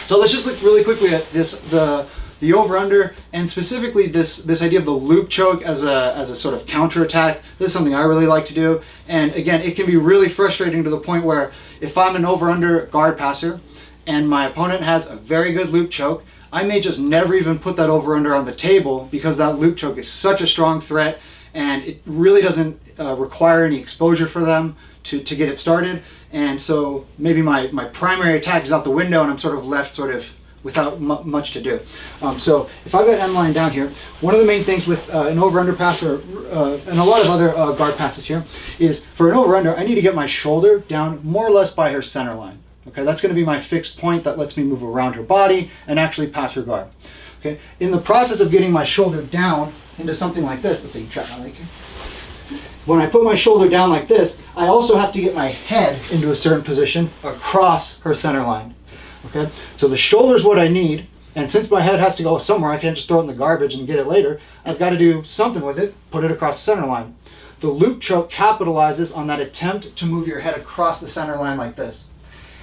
So let's just look really quickly at the over-under, and specifically this idea of the loop choke as a sort of counterattack. This is something I really like to do. And again, it can be really frustrating to the point where if I'm an over-under guard passer and my opponent has a very good loop choke, I may just never even put that over-under on the table because that loop choke is such a strong threat and it really doesn't require any exposure for them to get it started. And so maybe my primary attack is out the window and I'm sort of left without much to do. So if I've got M line down here, one of the main things with an over-under pass and a lot of other guard passes here is for an over-under, I need to get my shoulder down more or less by her center line. Okay, that's going to be my fixed point that lets me move around her body and actually pass her guard. Okay, in the process of getting my shoulder down into something like this, let's see, trap my leg here. When I put my shoulder down like this, I also have to get my head into a certain position across her center line. Okay, so the shoulder is what I need, and since my head has to go somewhere, I can't just throw it in the garbage and get it later. I've got to do something with it, put it across the center line. The loop choke capitalizes on that attempt to move your head across the center line like this.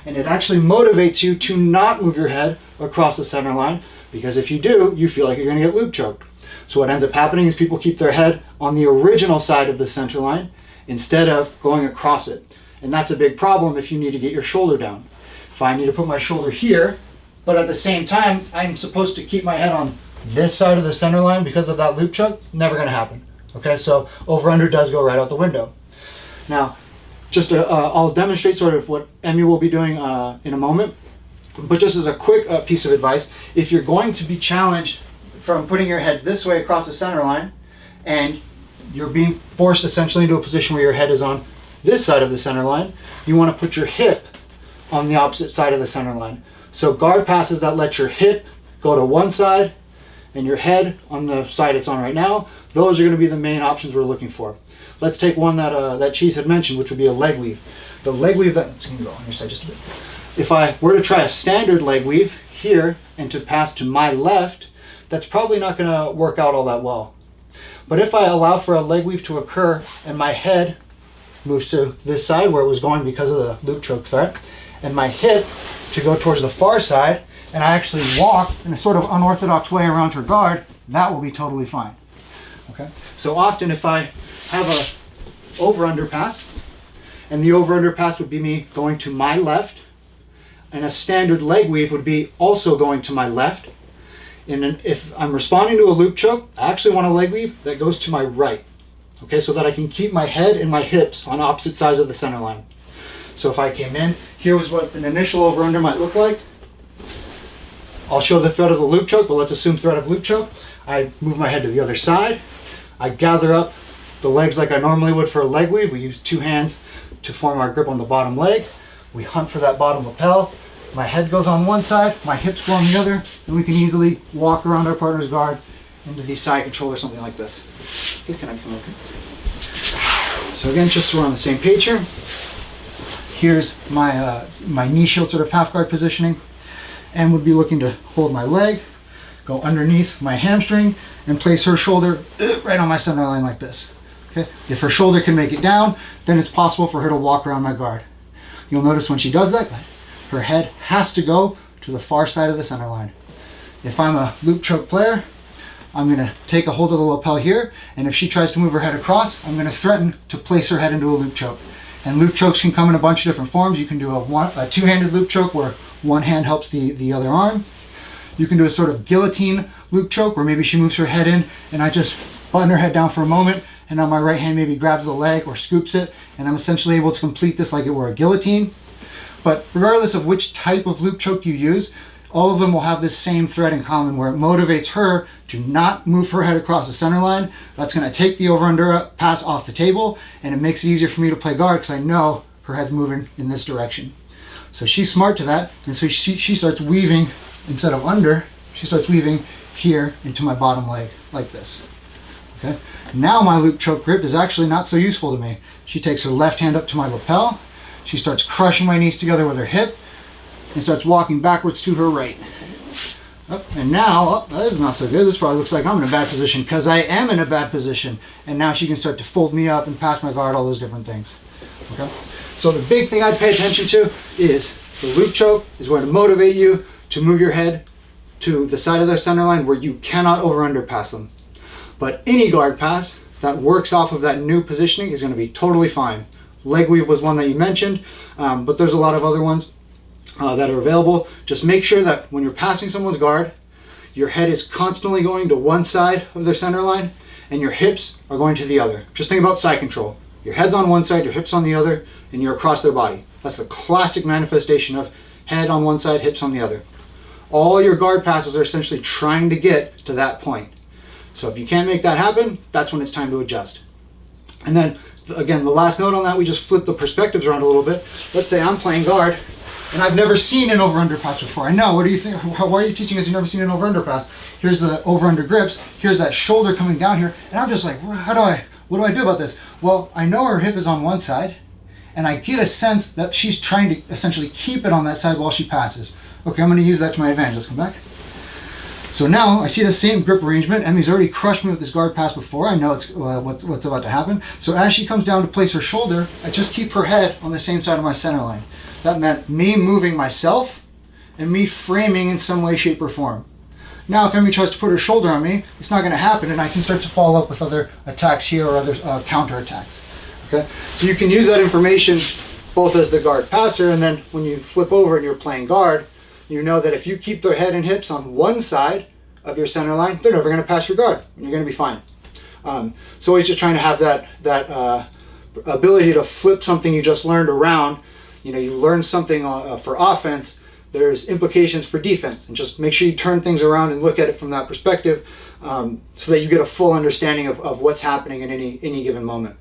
And it actually motivates you to not move your head across the center line, because if you do, you feel like you're going to get loop choked. So what ends up happening is people keep their head on the original side of the center line instead of going across it. And that's a big problem if you need to get your shoulder down. If I need to put my shoulder here, but at the same time, I'm supposed to keep my head on this side of the center line because of that loop choke, never gonna happen. Okay, so over under does go right out the window. Now, just I'll demonstrate sort of what Emmy will be doing in a moment, but just as a quick piece of advice, if you're going to be challenged from putting your head this way across the center line, and you're being forced essentially into a position where your head is on this side of the center line, you want to put your hip on the opposite side of the center line. So guard passes that let your hip go to one side and your head on the side it's on right now, those are going to be the main options we're looking for. Let's take one that Cheese had mentioned, which would be a leg weave. The leg weave that, it's going to go on your side just a bit. If I were to try a standard leg weave here and to pass to my left, that's probably not going to work out all that well. But if I allow for a leg weave to occur and my head moves to this side where it was going because of the loop choke threat, and my hip to go towards the far side, and I actually walk in a sort of unorthodox way around her guard, that will be totally fine. Okay. So often if I have a over-under pass, and the over-under pass would be me going to my left, and a standard leg weave would be also going to my left. And then if I'm responding to a loop choke, I actually want a leg weave that goes to my right. Okay, so that I can keep my head and my hips on opposite sides of the center line. So if I came in, here was what an initial over-under might look like. I'll show the threat of the loop choke, but let's assume threat of loop choke. I move my head to the other side. I gather up the legs like I normally would for a leg weave. We use two hands to form our grip on the bottom leg. We hunt for that bottom lapel. My head goes on one side, my hips go on the other, and we can easily walk around our partner's guard into the side control or something like this. Okay, can I come over? So again, just so we're on the same page here. Here's my knee shield sort of half guard positioning, and would be looking to hold my leg, go underneath my hamstring, and place her shoulder right on my center line like this. Okay. If her shoulder can make it down, then it's possible for her to walk around my guard. You'll notice when she does that, her head has to go to the far side of the center line. If I'm a loop choke player, I'm going to take a hold of the lapel here, and if she tries to move her head across, I'm going to threaten to place her head into a loop choke. And loop chokes can come in a bunch of different forms. You can do a two-handed loop choke where one hand helps the other arm. You can do a sort of guillotine loop choke where maybe she moves her head in and I just button her head down for a moment, and now my right hand maybe grabs the leg or scoops it, and I'm essentially able to complete this like it were a guillotine. But regardless of which type of loop choke you use, all of them will have this same thread in common where it motivates her to not move her head across the center line. That's going to take the over-under pass off the table, and it makes it easier for me to play guard because I know her head's moving in this direction. So she's smart to that, and so she starts weaving instead of under, she starts weaving here into my bottom leg like this. Okay. Now my loop choke grip is actually not so useful to me. She takes her left hand up to my lapel, she starts crushing my knees together with her hip, and starts walking backwards to her right. And now, that is not so good. This probably looks like I'm in a bad position because I am in a bad position. And now she can start to fold me up and pass my guard, all those different things. Okay. So the big thing I'd pay attention to is the loop choke is going to motivate you to move your head to the side of their center line where you cannot over-under pass them. But any guard pass that works off of that new positioning is going to be totally fine. Leg weave was one that you mentioned, but there's a lot of other ones that are available. Just make sure that when you're passing someone's guard, your head is constantly going to one side of their center line and your hips are going to the other. Just think about side control. Your head's on one side, your hips on the other, and you're across their body. That's the classic manifestation of head on one side, hips on the other. All your guard passes are essentially trying to get to that point. So if you can't make that happen, that's when it's time to adjust. And then again, the last note on that, we just flip the perspectives around a little bit. Let's say I'm playing guard and I've never seen an over-under pass before. I know, what do you think? Why are you teaching us you've never seen an over-under pass? Here's the over-under grips, here's that shoulder coming down here, and I'm just like, what do I do about this? Well, I know her hip is on one side, and I get a sense that she's trying to essentially keep it on that side while she passes. Okay, I'm gonna use that to my advantage. Let's come back. So now I see the same grip arrangement. Emmy's already crushed me with this guard pass before. I know it's what's about to happen. So as she comes down to place her shoulder, I just keep her head on the same side of my center line. That meant me moving myself and me framing in some way, shape, or form. Now if Emmy tries to put her shoulder on me, it's not going to happen, and I can start to follow up with other attacks here or other counter attacks. Okay, so you can use that information both as the guard passer, and then when you flip over and you're playing guard, you know that if you keep their head and hips on one side of your center line, they're never going to pass your guard, and you're going to be fine. So always just trying to have that ability to flip something you just learned around. You know, you learn something for offense, there's implications for defense, and just make sure you turn things around and look at it from that perspective, so that you get a full understanding of what's happening in any given moment.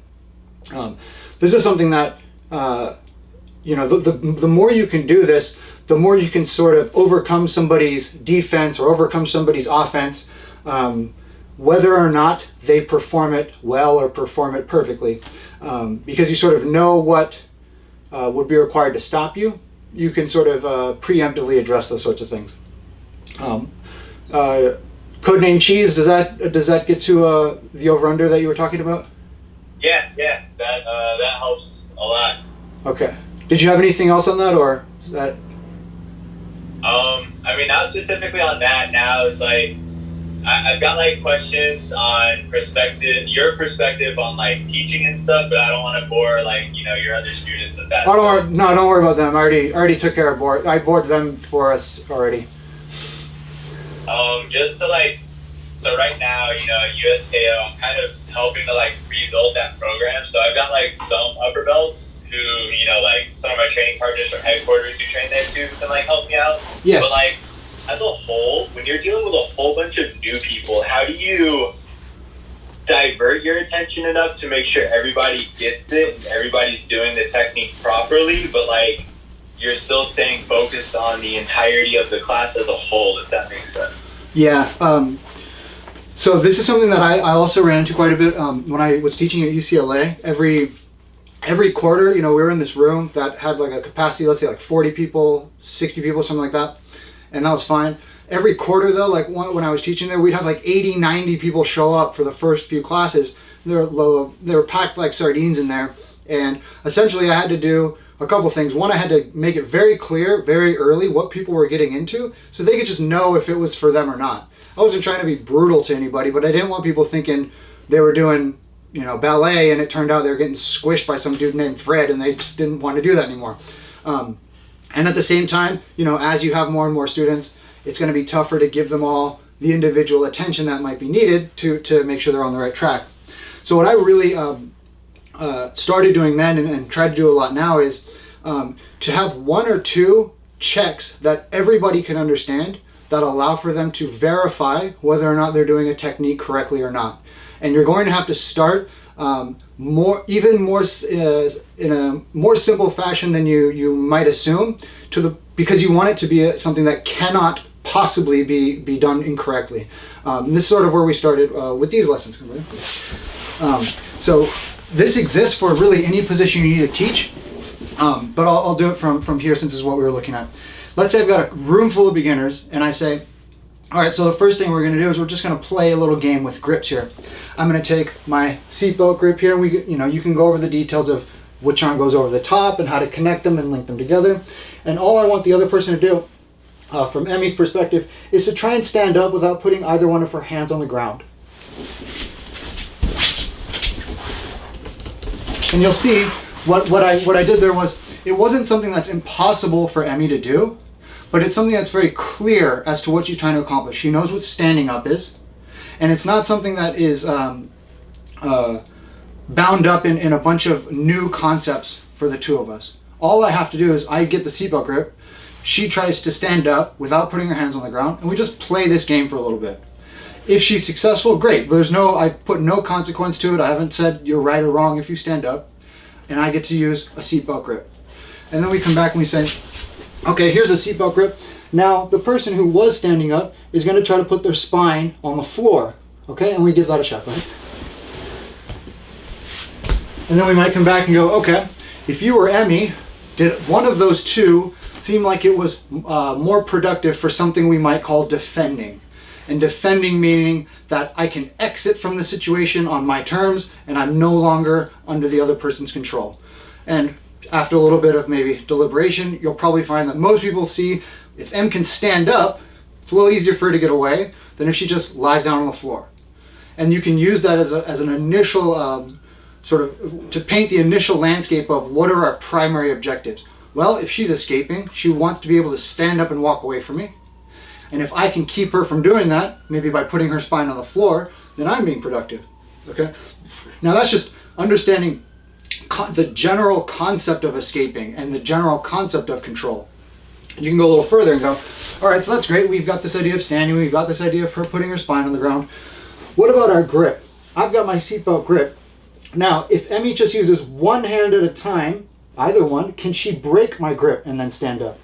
This is something that you know, the more you can do this, the more you can sort of overcome somebody's defense or overcome somebody's offense, whether or not they perform it well or perform it perfectly, because you sort of know what would be required to stop you. You can sort of preemptively address those sorts of things. Codename Cheese, does that get to the over/under that you were talking about? Yeah, that helps a lot. Okay. Did you have anything else on that, or is that? I mean, not specifically on that. Now it's like I've got like questions on your perspective on like teaching and stuff, but I don't want to bore like, you know, your other students with that. Oh, don't worry about them. I already took care of board. I bored them for us already. Just to like, so right now, you know, at USKO, I'm kind of helping to like rebuild that program. So I've got like some upper belts who, you know, like some of my training partners from headquarters who train there too can like help me out. Yes. But like, as a whole, when you're dealing with a whole bunch of new people, how do you divert your attention enough to make sure everybody gets it and everybody's doing the technique properly, but like you're still staying focused on the entirety of the class as a whole, if that makes sense? Yeah. So this is something that I also ran into quite a bit when I was teaching at UCLA. Every quarter, you know, we were in this room that had like a capacity, let's say like 40 people, 60 people, something like that. And that was fine. Every quarter though, like when I was teaching there, we'd have like 80, 90 people show up for the first few classes. They were packed like sardines in there. And essentially I had to do a couple things. One, I had to make it very clear, very early, what people were getting into, so they could just know if it was for them or not. I wasn't trying to be brutal to anybody, but I didn't want people thinking they were doing, you know, ballet and it turned out they were getting squished by some dude named Fred and they just didn't want to do that anymore. And at the same time, you know, as you have more and more students, it's going to be tougher to give them all the individual attention that might be needed to make sure they're on the right track. So what I really started doing then and tried to do a lot now is to have one or two checks that everybody can understand that allow for them to verify whether or not they're doing a technique correctly or not. And you're going to have to start in a more simple fashion than you might assume, because you want it to be something that cannot possibly be done incorrectly. This is sort of where we started with these lessons. So this exists for really any position you need to teach, but I'll do it from here since this is what we were looking at. Let's say I've got a room full of beginners and I say, all right, so the first thing we're going to do is we're just going to play a little game with grips here. I'm going to take my seatbelt grip here. You can go over the details of which arm goes over the top and how to connect them and link them together. And all I want the other person to do, from Emmy's perspective, is to try and stand up without putting either one of her hands on the ground. And you'll see what I did there was, it wasn't something that's impossible for Emmy to do, but it's something that's very clear as to what she's trying to accomplish. She knows what standing up is, and it's not something that is bound up in a bunch of new concepts for the two of us. All I have to do is I get the seatbelt grip, she tries to stand up without putting her hands on the ground, and we just play this game for a little bit. If she's successful, great. I've put no consequence to it. I haven't said you're right or wrong if you stand up, and I get to use a seatbelt grip. And then we come back and we say, okay, here's a seatbelt grip. Now the person who was standing up is going to try to put their spine on the floor. Okay, and we give that a shot, right? And then we might come back and go, okay, if you were Emmy, did one of those two seem like it was more productive for something we might call defending? And defending meaning that I can exit from the situation on my terms and I'm no longer under the other person's control. And after a little bit of maybe deliberation, you'll probably find that most people see if Em can stand up, it's a little easier for her to get away than if she just lies down on the floor. And you can use that as an initial sort of to paint the initial landscape of what are our primary objectives. Well, if she's escaping, she wants to be able to stand up and walk away from me. And if I can keep her from doing that, maybe by putting her spine on the floor, then I'm being productive. Okay? Now that's just understanding the general concept of escaping and the general concept of control. You can go a little further and go, all right, so that's great. We've got this idea of standing. We've got this idea of her putting her spine on the ground. What about our grip? I've got my seatbelt grip. Now, if Emmy just uses one hand at a time, either one, can she break my grip and then stand up?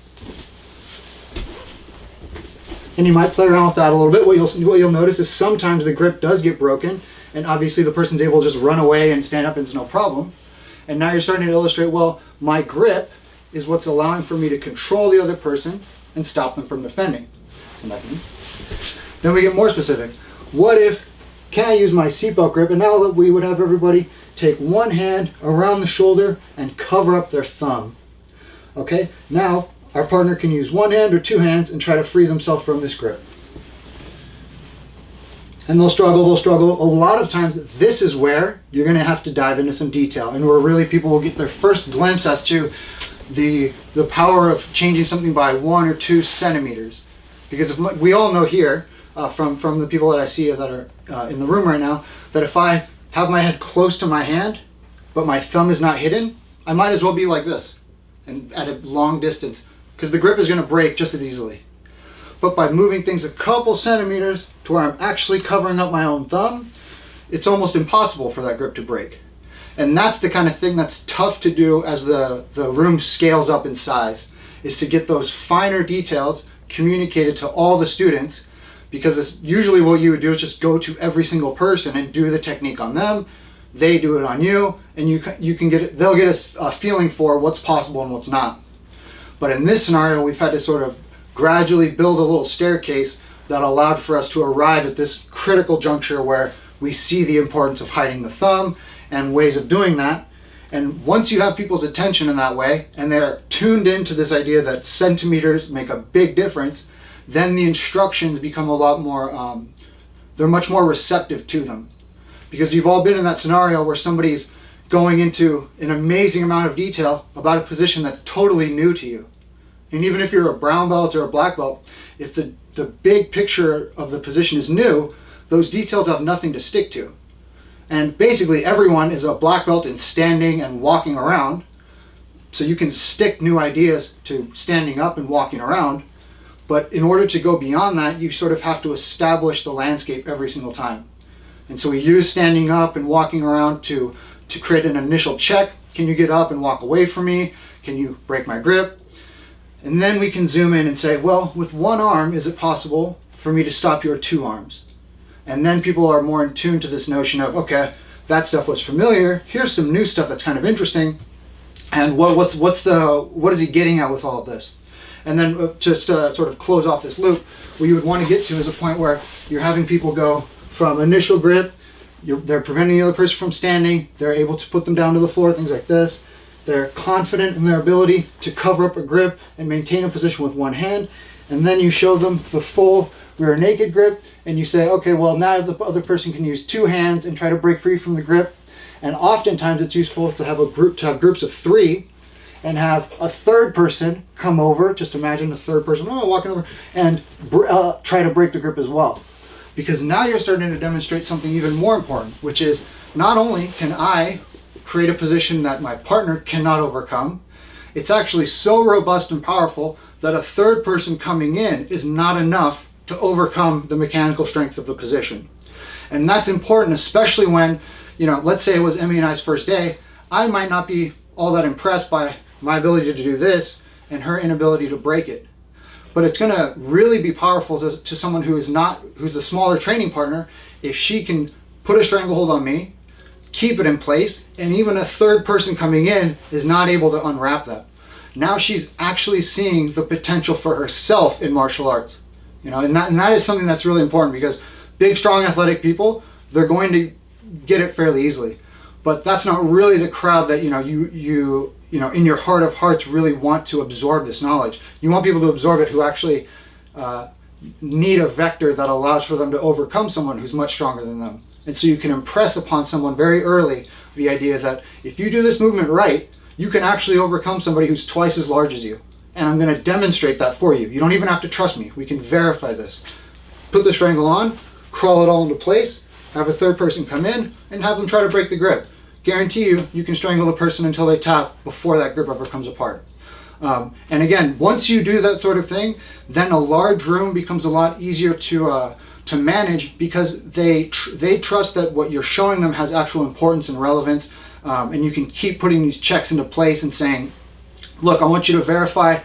And you might play around with that a little bit. What you'll notice is sometimes the grip does get broken, and obviously the person's able to just run away and stand up and it's no problem. And now you're starting to illustrate, well, my grip is what's allowing for me to control the other person and stop them from defending. Then we get more specific. What if, can I use my seatbelt grip? And now that we would have everybody take one hand around the shoulder and cover up their thumb. Okay, now our partner can use one hand or two hands and try to free themselves from this grip. And they'll struggle. A lot of times this is where you're going to have to dive into some detail and where really people will get their first glimpse as to the power of changing something by 1 or 2 centimeters. Because if we all know here, from the people that I see that are in the room right now, that if I have my head close to my hand, but my thumb is not hidden, I might as well be like this and at a long distance, because the grip is going to break just as easily. But by moving things a couple centimeters to where I'm actually covering up my own thumb, it's almost impossible for that grip to break. And that's the kind of thing that's tough to do as the room scales up in size, is to get those finer details communicated to all the students, because it's usually what you would do is just go to every single person and do the technique on them. They do it on you, and you can get it, they'll get a feeling for what's possible and what's not. But in this scenario, we've had to sort of gradually build a little staircase that allowed for us to arrive at this critical juncture where we see the importance of hiding the thumb and ways of doing that. And once you have people's attention in that way, and they're tuned into this idea that centimeters make a big difference, then the instructions become a lot more, they're much more receptive to them. Because you've all been in that scenario where somebody's going into an amazing amount of detail about a position that's totally new to you. And even if you're a brown belt or a black belt, if the big picture of the position is new, those details have nothing to stick to. And basically everyone is a black belt in standing and walking around, so you can stick new ideas to standing up and walking around. But in order to go beyond that, you sort of have to establish the landscape every single time. And so we use standing up and walking around to create an initial check. Can you get up and walk away from me? Can you break my grip? And then we can zoom in and say, well, with one arm, is it possible for me to stop your 2 arms? And then people are more in tune to this notion of, okay, that stuff was familiar. Here's some new stuff that's kind of interesting. And what is he getting at with all of this? And then just to sort of close off this loop, what you would want to get to is a point where you're having people go from initial grip, they're preventing the other person from standing, they're able to put them down to the floor, things like this. They're confident in their ability to cover up a grip and maintain a position with one hand. And then you show them the full rear naked grip, and you say, okay, well, now the other person can use 2 hands and try to break free from the grip. And oftentimes it's useful to have groups of 3 and have a third person come over. Just imagine a third person walking over and try to break the grip as well. Because now you're starting to demonstrate something even more important, which is not only can I create a position that my partner cannot overcome, it's actually so robust and powerful that a third person coming in is not enough to overcome the mechanical strength of the position. And that's important, especially when, let's say it was Emmy and I's first day, I might not be all that impressed by my ability to do this and her inability to break it. But it's going to really be powerful to someone who's the smaller training partner, if she can put a stranglehold on me, keep it in place, and even a third person coming in is not able to unwrap that. Now she's actually seeing the potential for herself in martial arts. And that is something that's really important, because big, strong, athletic people, they're going to get it fairly easily. But that's not really the crowd that you in your heart of hearts really want to absorb this knowledge. You want people to absorb it who actually need a vector that allows for them to overcome someone who's much stronger than them. And so you can impress upon someone very early the idea that if you do this movement right, you can actually overcome somebody who's twice as large as you. And I'm going to demonstrate that for you. You don't even have to trust me. We can verify this. Put the strangle on, crawl it all into place, have a third person come in, and have them try to break the grip. Guarantee you, you can strangle the person until they tap before that grip ever comes apart. And again, once you do that sort of thing, then a large room becomes a lot easier to manage, because they trust that what you're showing them has actual importance and relevance, and you can keep putting these checks into place and saying, look, I want you to verify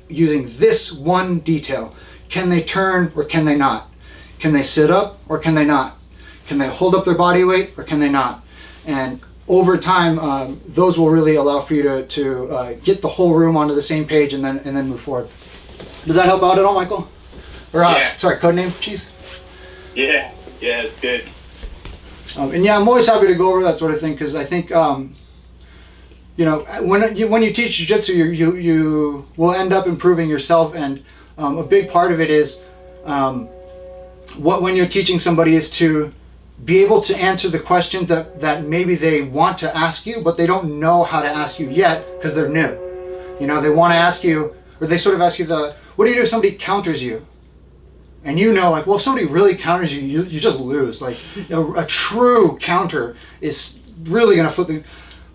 using this one detail. Can they turn or can they not? Can they sit up or can they not? Can they hold up their body weight or can they not? And over time, those will really allow for you to get the whole room onto the same page and then move forward. Does that help out at all, Michael? Or Yeah. sorry, codename Cheese? Yeah, it's good. And yeah, I'm always happy to go over that sort of thing, because I think you know, when you teach jiu-jitsu, you will end up improving yourself, and a big part of it is when you're teaching somebody is to be able to answer the question that maybe they want to ask you, but they don't know how to ask you yet because they're new. You know, they want to ask you, or they sort of ask you what do you do if somebody counters you? And you know, like, well, if somebody really counters you, you just lose. Like, a true counter is really going to flip the...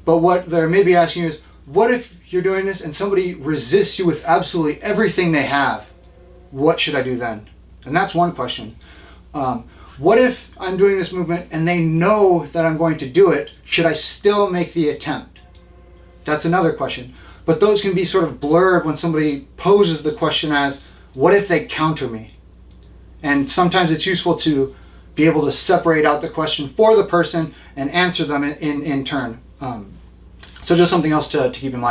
But what they're maybe asking you is, what if you're doing this and somebody resists you with absolutely everything they have? What should I do then? And that's one question. What if I'm doing this movement and they know that I'm going to do it? Should I still make the attempt? That's another question. But those can be sort of blurred when somebody poses the question as, what if they counter me? And sometimes it's useful to be able to separate out the question for the person and answer them in turn. So just something else to keep in mind.